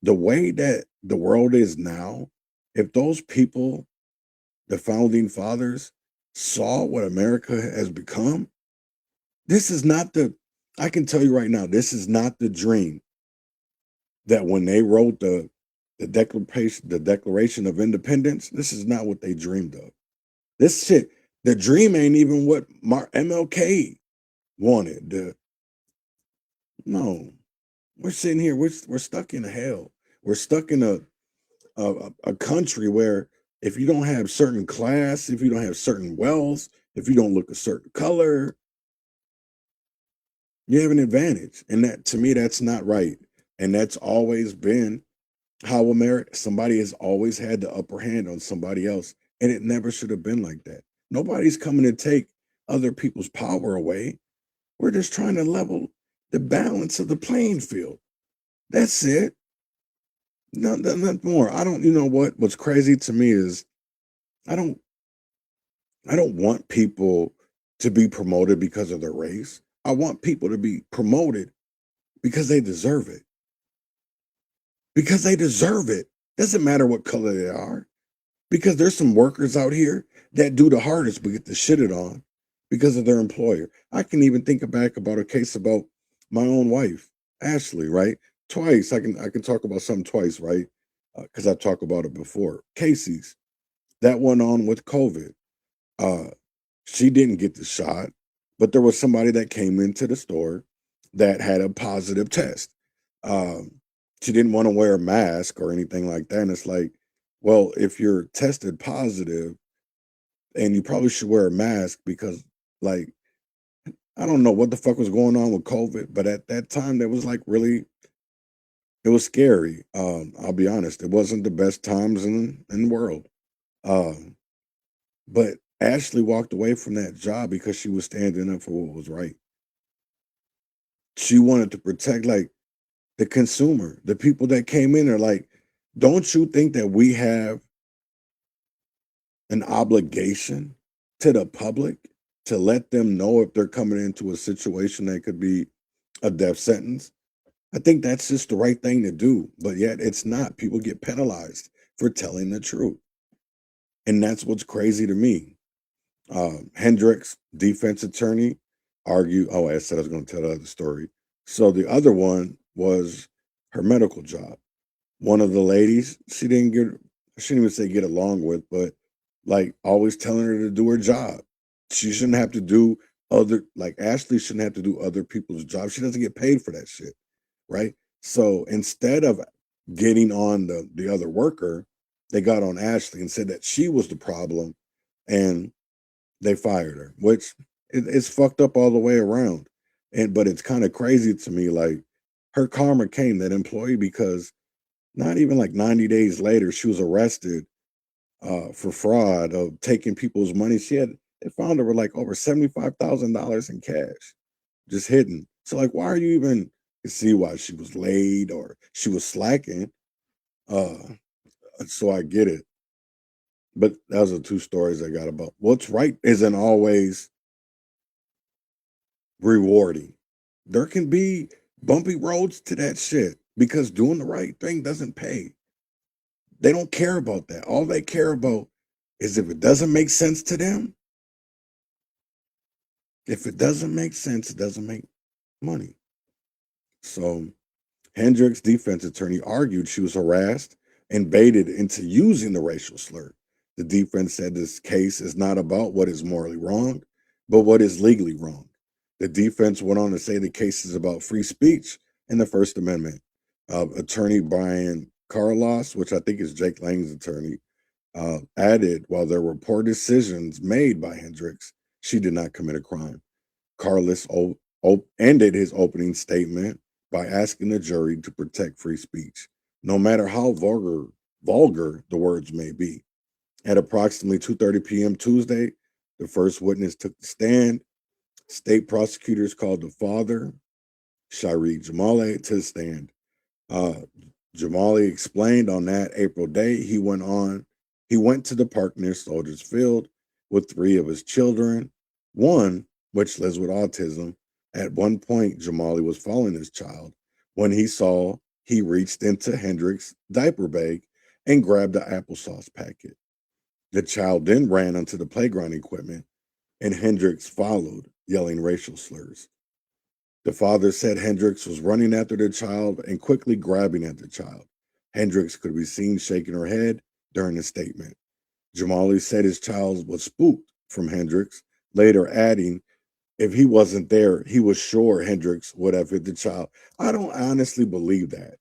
the way that the world is now, if those people, the founding fathers, saw what America has become, this is not I can tell you right now, this is not the dream that when they wrote the Declaration of Independence, this is not what they dreamed of. This shit, the dream ain't even what MLK wanted. No, we're sitting here, we're stuck in hell. We're stuck in a country where if you don't have certain class, if you don't have certain wealth, if you don't look a certain color, you have an advantage. And that, to me, that's not right. And that's always been how somebody has always had the upper hand on somebody else. And it never should have been like that. Nobody's coming to take other people's power away. We're just trying to level the balance of the playing field. That's it. Nothing more. You know what's crazy to me is I don't want people to be promoted because of their race. I want people to be promoted because they deserve it. Because they deserve it. Doesn't matter what color they are. Because there's some workers out here that do the hardest but get the shitted on because of their employer. I can even think back about a case about my own wife, Ashley, right? Twice. I can talk about something twice, right? Because I've talked about it before. Casey's. That went on with COVID. She didn't get the shot, but there was somebody that came into the store that had a positive test. She didn't want to wear a mask or anything like that. And it's like, well, if you're tested positive, and you probably should wear a mask because, like, I don't know what the fuck was going on with COVID, but at that time, that was like really, it was scary. I'll be honest, it wasn't the best times in the world. But Ashley walked away from that job because she was standing up for what was right. She wanted to protect like the consumer, the people that came in there. Like, don't you think that we have an obligation to the public to let them know if they're coming into a situation that could be a death sentence? I think that's just the right thing to do, but yet it's not. People get penalized for telling the truth. And that's what's crazy to me. Hendrix, defense attorney, argued. Oh, I said I was going to tell the other story. So the other one was her medical job. One of the ladies, she didn't even say get along with, but like always telling her to do her job. She shouldn't have to do Ashley shouldn't have to do other people's jobs. She doesn't get paid for that shit, right? So instead of getting on the other worker, they got on Ashley and said that she was the problem, and they fired her, which it's fucked up all the way around. But it's kind of crazy to me, like her karma came, that employee, because not even like 90 days later, she was arrested for fraud of taking people's money. They found her with like over $75,000 in cash, just hidden. So like, why are you even? You see why she was late or she was slacking. So I get it. But those are two stories I got about what's right isn't always rewarding. There can be bumpy roads to that shit because doing the right thing doesn't pay. They don't care about that. All they care about is if it doesn't make sense to them. If it doesn't make sense, it doesn't make money. So Hendrix' defense attorney argued she was harassed and baited into using the racial slur. The defense said this case is not about what is morally wrong, but what is legally wrong. The defense went on to say the case is about free speech and the First Amendment. Attorney Brian Carlos, which I think is Jake Lang's attorney, added, while there were poor decisions made by Hendrix, she did not commit a crime. Carlos ended his opening statement by asking the jury to protect free speech, no matter how vulgar the words may be. At approximately 2:30 p.m. Tuesday, the first witness took the stand. State prosecutors called the father, Shari Jamali, to the stand. Jamali explained on that April day he went to the park near Soldiers Field with 3 of his children, one which lives with autism. At one point, Jamali was following his child when he reached into Hendrix's diaper bag and grabbed the applesauce packet. The child then ran onto the playground equipment, and Hendrix followed, yelling racial slurs. The father said Hendrix was running after the child and quickly grabbing at the child. Hendrix could be seen shaking her head during the statement. Jamali said his child was spooked from Hendrix, later adding, if he wasn't there, he was sure Hendrix would have hit the child. I don't honestly believe that.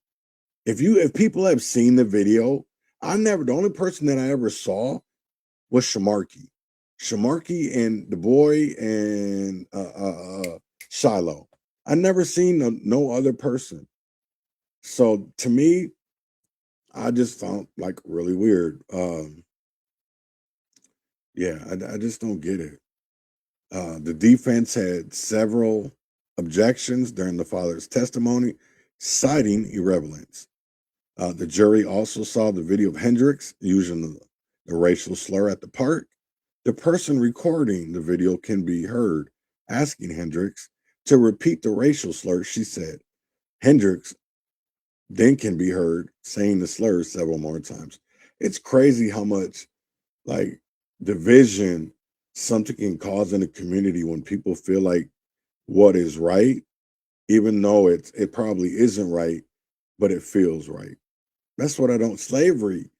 If people have seen the video, the only person that I ever saw was Shamarky. Shamarky and the boy and Shiloh. I never seen no other person. So to me, I just found like really weird. I just don't get it. The defense had several objections during the father's testimony, citing irrelevance. The jury also saw the video of Hendrix using the racial slur at the park. The person recording the video can be heard asking Hendrix to repeat the racial slur she said. Hendrix then can be heard saying the slurs several more times. It's crazy how much like division something can cause in a community when people feel like what is right, even though it probably isn't right, but it feels right. That's what I don't. Slavery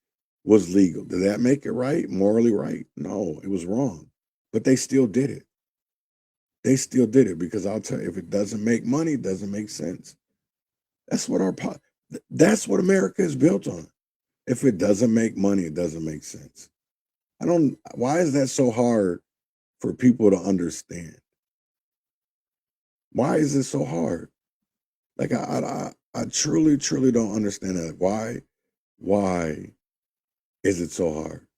was legal. Did that make it right? Morally right? No, it was wrong. But they still did it. They still did it because I'll tell you, if it doesn't make money, it doesn't make sense. That's what America is built on. If it doesn't make money, it doesn't make sense. Why is that so hard for people to understand? Why is it so hard? Like I truly, truly don't understand that. Why is it so hard?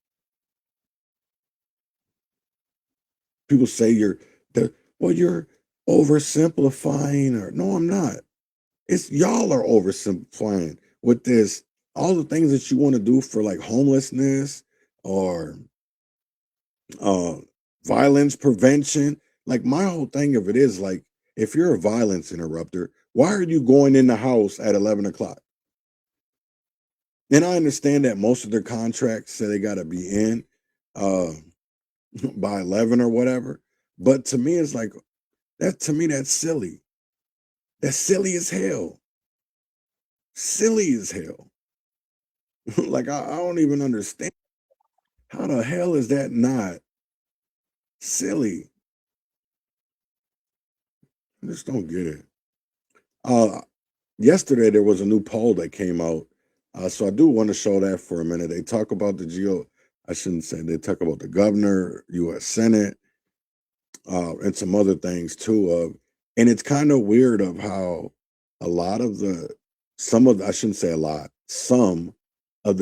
People say you're oversimplifying, or no, I'm not. It's y'all are oversimplifying with this, all the things that you want to do for like homelessness or violence prevention. Like my whole thing of it is like, if you're a violence interrupter, why are you going in the house at 11 o'clock? And I understand that most of their contracts say they got to be in by 11 or whatever. But to me, it's like, that's silly. That's silly as hell. Silly as hell. Like, I don't even understand. How the hell is that not silly? I just don't get it. Yesterday, there was a new poll that came out. So I do want to show that for a minute. They talk about they talk about the governor, U.S. Senate, and some other things too. And it's kind of weird of how some of the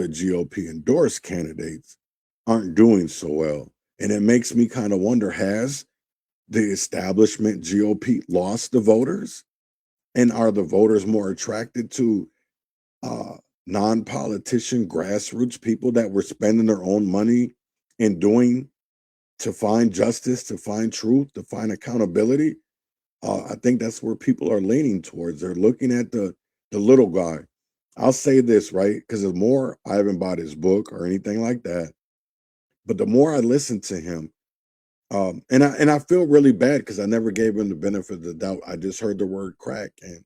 GOP endorsed candidates aren't doing so well. And it makes me kind of wonder, has the establishment GOP lost the voters? And are the voters more attracted to non-politician grassroots people that were spending their own money and doing to find justice, to find truth, to find accountability? I think that's where people are leaning towards. They're looking at the little guy. I'll say this, right? Because the more I haven't bought his book or anything like that, but the more I listen to him, and I feel really bad because I never gave him the benefit of the doubt. I just heard the word crack, and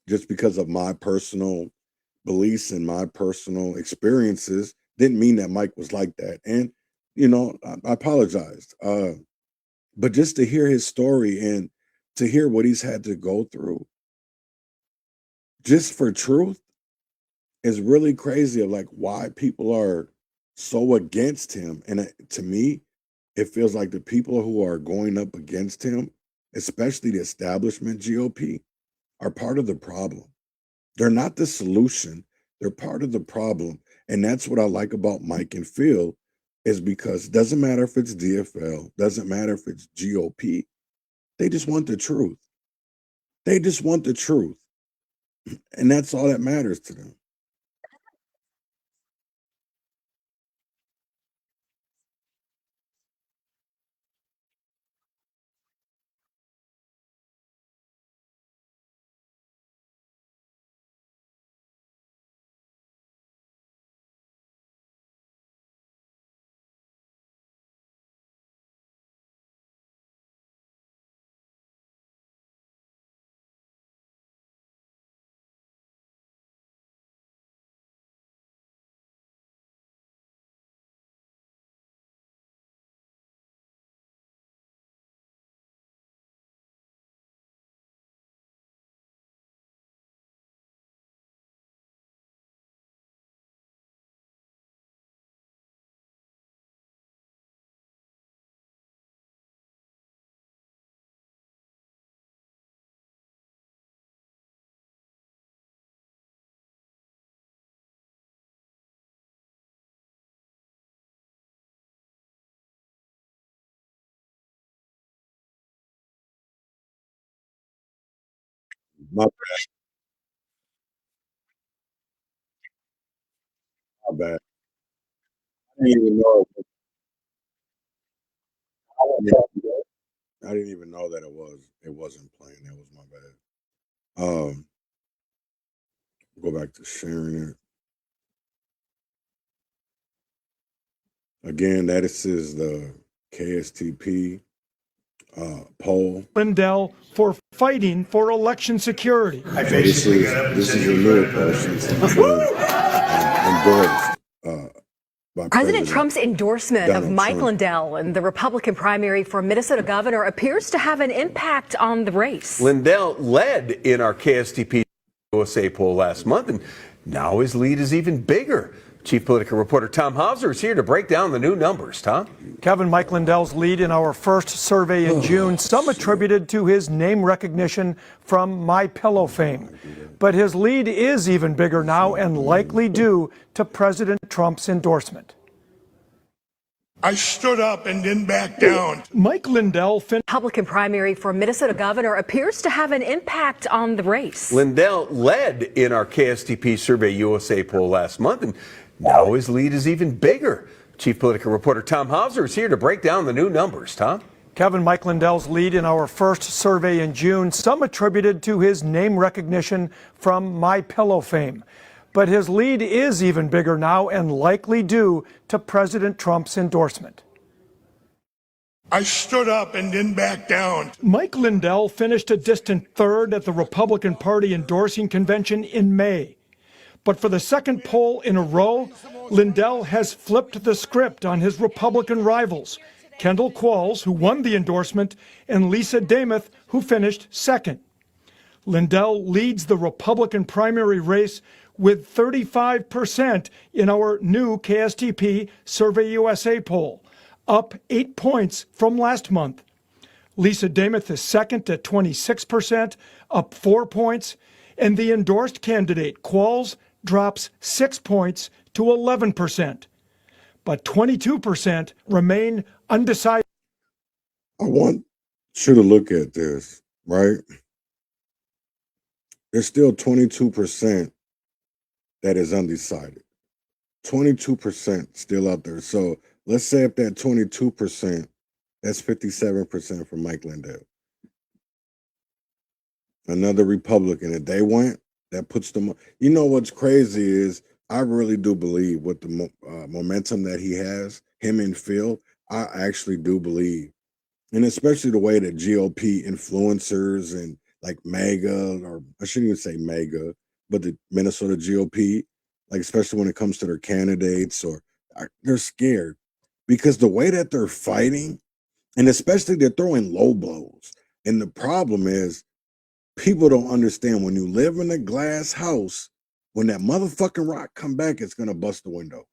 just because of my personal beliefs and my personal experiences, didn't mean that Mike was like that. And I apologized. But just to hear his story and to hear what he's had to go through, just for truth, is really crazy of like why people are so against him. And to me, it feels like the people who are going up against him, especially the establishment GOP, are part of the problem. They're not the solution. They're part of the problem. And that's what I like about Mike and Phil, is because it doesn't matter if it's DFL, doesn't matter if it's GOP. They just want the truth. They just want the truth. And that's all that matters to them. My bad. I didn't even know. I didn't even know that it wasn't playing. That was my bad. Go back to sharing it. Again, this is the KSTP poll. Lindell for fighting for election security. So this is a new person endorsed by President Trump's endorsement Donald of Mike Trump. Lindell in the Republican primary for Minnesota governor appears to have an impact on the race. Lindell led in our KSTP USA poll last month, and now his lead is even bigger. Chief political reporter Tom Hauser is here to break down the new numbers. Tom? Kevin, Mike Lindell's lead in our first survey in June, some attributed to his name recognition from MyPillow fame. But his lead is even bigger now and likely due to President Trump's endorsement. I stood up and didn't back down. Mike Lindell Republican primary for Minnesota governor appears to have an impact on the race. Lindell led in our KSTP Survey USA poll last month, and now his lead is even bigger. Chief political reporter Tom Hauser is here to break down the new numbers. Tom? Kevin, Mike Lindell's lead in our first survey in June, some attributed to his name recognition from MyPillow fame. But his lead is even bigger now and likely due to President Trump's endorsement. I stood up and didn't back down. Mike Lindell finished a distant third at the Republican Party endorsing convention in May. But for the second poll in a row, Lindell has flipped the script on his Republican rivals, Kendall Qualls, who won the endorsement, and Lisa Demuth, who finished second. Lindell leads the Republican primary race with 35% in our new KSTP Survey USA poll, up 8 points from last month. Lisa Demuth is second at 26%, up 4 points, and the endorsed candidate, Qualls, drops 6 points to 11%. But 22% remain undecided. I want you to look at this, right? There's still 22% that is undecided. 22% still out there. So let's say if that 22%, that's 57% for Mike Lindell. Another Republican, if they went, that puts them. You know what's crazy is I really do believe with the momentum that he has, him and Phil, I actually do believe, and especially the way that GOP influencers and like MAGA, or I shouldn't even say MAGA, but the Minnesota GOP, like especially when it comes to their candidates, or they're scared because the way that they're fighting, and especially they're throwing low blows. And the problem is people don't understand when you live in a glass house, when that motherfucking rock come back, it's going to bust the window.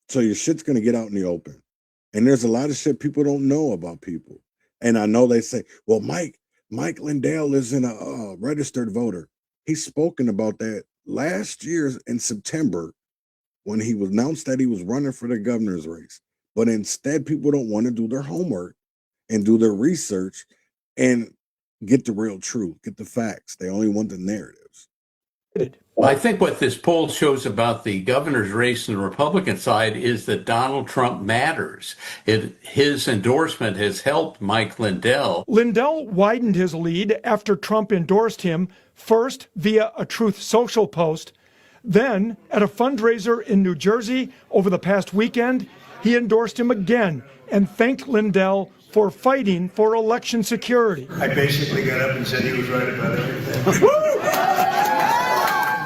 So your shit's going to get out in the open. And there's a lot of shit people don't know about people. And I know they say, well, Mike Lindell isn't a registered voter. He's spoken about that last year in September when he was announced that he was running for the governor's race. But instead, people don't want to do their homework and do their research and get the real truth, get the facts. They only want the narratives. I think what this poll shows about the governor's race on the Republican side is that Donald Trump matters. His endorsement has helped Mike Lindell. Lindell widened his lead after Trump endorsed him, first via a Truth Social post. Then, at a fundraiser in New Jersey over the past weekend, he endorsed him again and thanked Lindell for fighting for election security. I basically got up and said he was right about everything.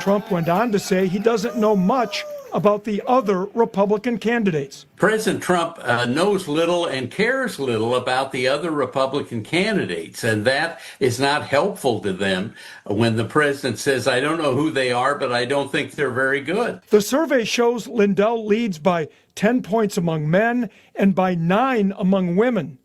Trump went on to say he doesn't know much about the other Republican candidates. President Trump knows little and cares little about the other Republican candidates, and that is not helpful to them when the president says, I don't know who they are, but I don't think they're very good. The survey shows Lindell leads by 10 points among men and by 9 among women.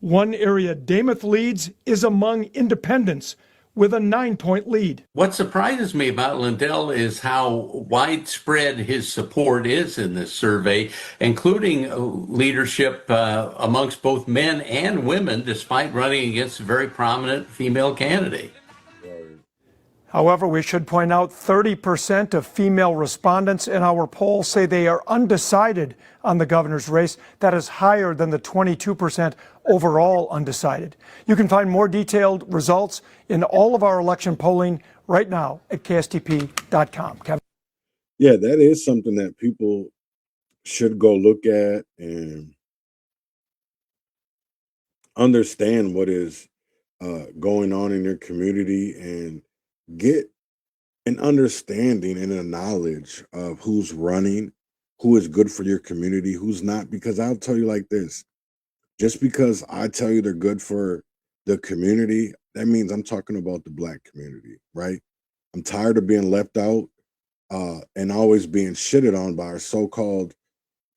One area Demuth leads is among independents, with a 9-point lead. What surprises me about Lindell is how widespread his support is in this survey, including leadership amongst both men and women, despite running against a very prominent female candidate. However, we should point out 30% of female respondents in our poll say they are undecided on the governor's race. That is higher than the 22% overall undecided. You can find more detailed results in all of our election polling right now at KSTP.com. Kevin? Yeah, that is something that people should go look at and understand what is going on in your community and get an understanding and a knowledge of who's running, who is good for your community, who's not. Because I'll tell you like this, just because I tell you they're good for the community, that means I'm talking about the Black community, right? I'm tired of being left out and always being shitted on by our so-called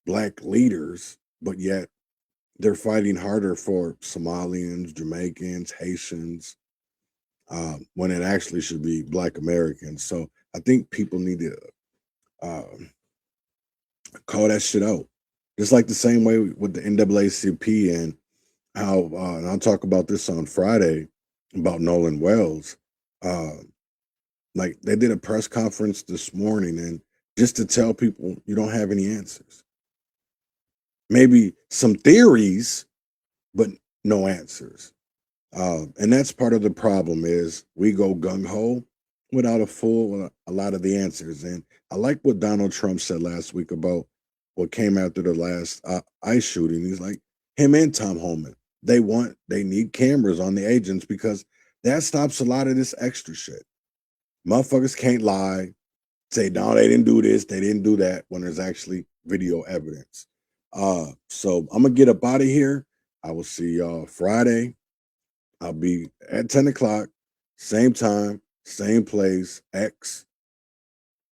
Black leaders, but yet they're fighting harder for Somalians, Jamaicans, Haitians, when it actually should be Black Americans. So I think people need to call that shit out. Just like the same way with the NAACP and how, and I'll talk about this on Friday about Nolan Wells. Like they did a press conference this morning and just to tell people you don't have any answers. Maybe some theories, but no answers. And that's part of the problem is we go gung-ho without a lot of the answers. And I like what Donald Trump said last week about what came after the last ICE shooting. He's like, him and Tom Homan, they need cameras on the agents because that stops a lot of this extra shit. Motherfuckers can't lie, say, no, they didn't do this, they didn't do that, when there's actually video evidence. So I'm gonna get up out of here. I will see y'all Friday. I'll be at 10 o'clock, same time, same place, X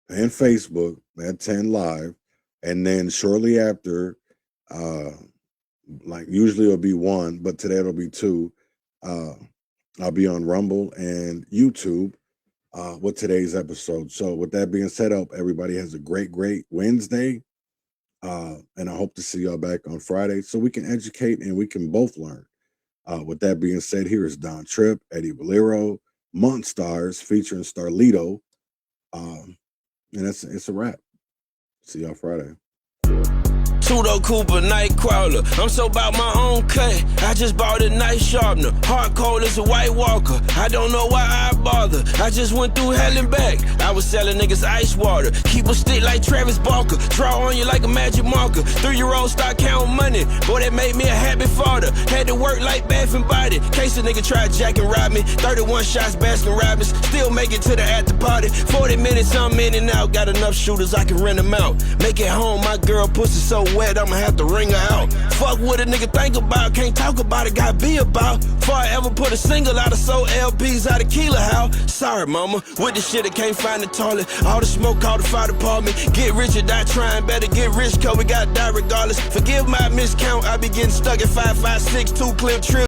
and Facebook at 10 live. And then shortly after, like usually it'll be 1, but today it'll be 2. I'll be on Rumble and YouTube with today's episode. So with that being said, I hope everybody has a great Wednesday. And I hope to see y'all back on Friday so we can educate and we can both learn. With that being said, here is Don Tripp, Eddie Valero, Monstars featuring Starlito. And it's a wrap. See y'all Friday. Tudo Cooper, Nightcrawler. I'm so about my own cut. I just bought a nice sharpener. Hard cold as a White Walker. I don't know why I bother. I just went through hell and back. I was selling niggas ice water. Keep a stick like Travis Barker. Draw on you like a magic marker. 3-year-old start counting money. Boy, that made me a happy father. Had to work like Bath and Body. Case a nigga tried jack and rob me. 31 shots, Baskin Robbins. Still make it to the after party. 40 minutes, I'm in and out. Got enough shooters, I can rent them out. Make it home, my girl pussy so wet. I'ma have to ring her out. Fuck what a nigga think about, can't talk about it, gotta be about. Before I ever put a single out of sold LPs out of Keeler House. Sorry, mama, with the shit I can't find the toilet. All the smoke, call the fire department. Get rich or die trying, better get rich, cause we gotta die regardless. Forgive my miscount, I be getting stuck at 5.56, 2 clip trip.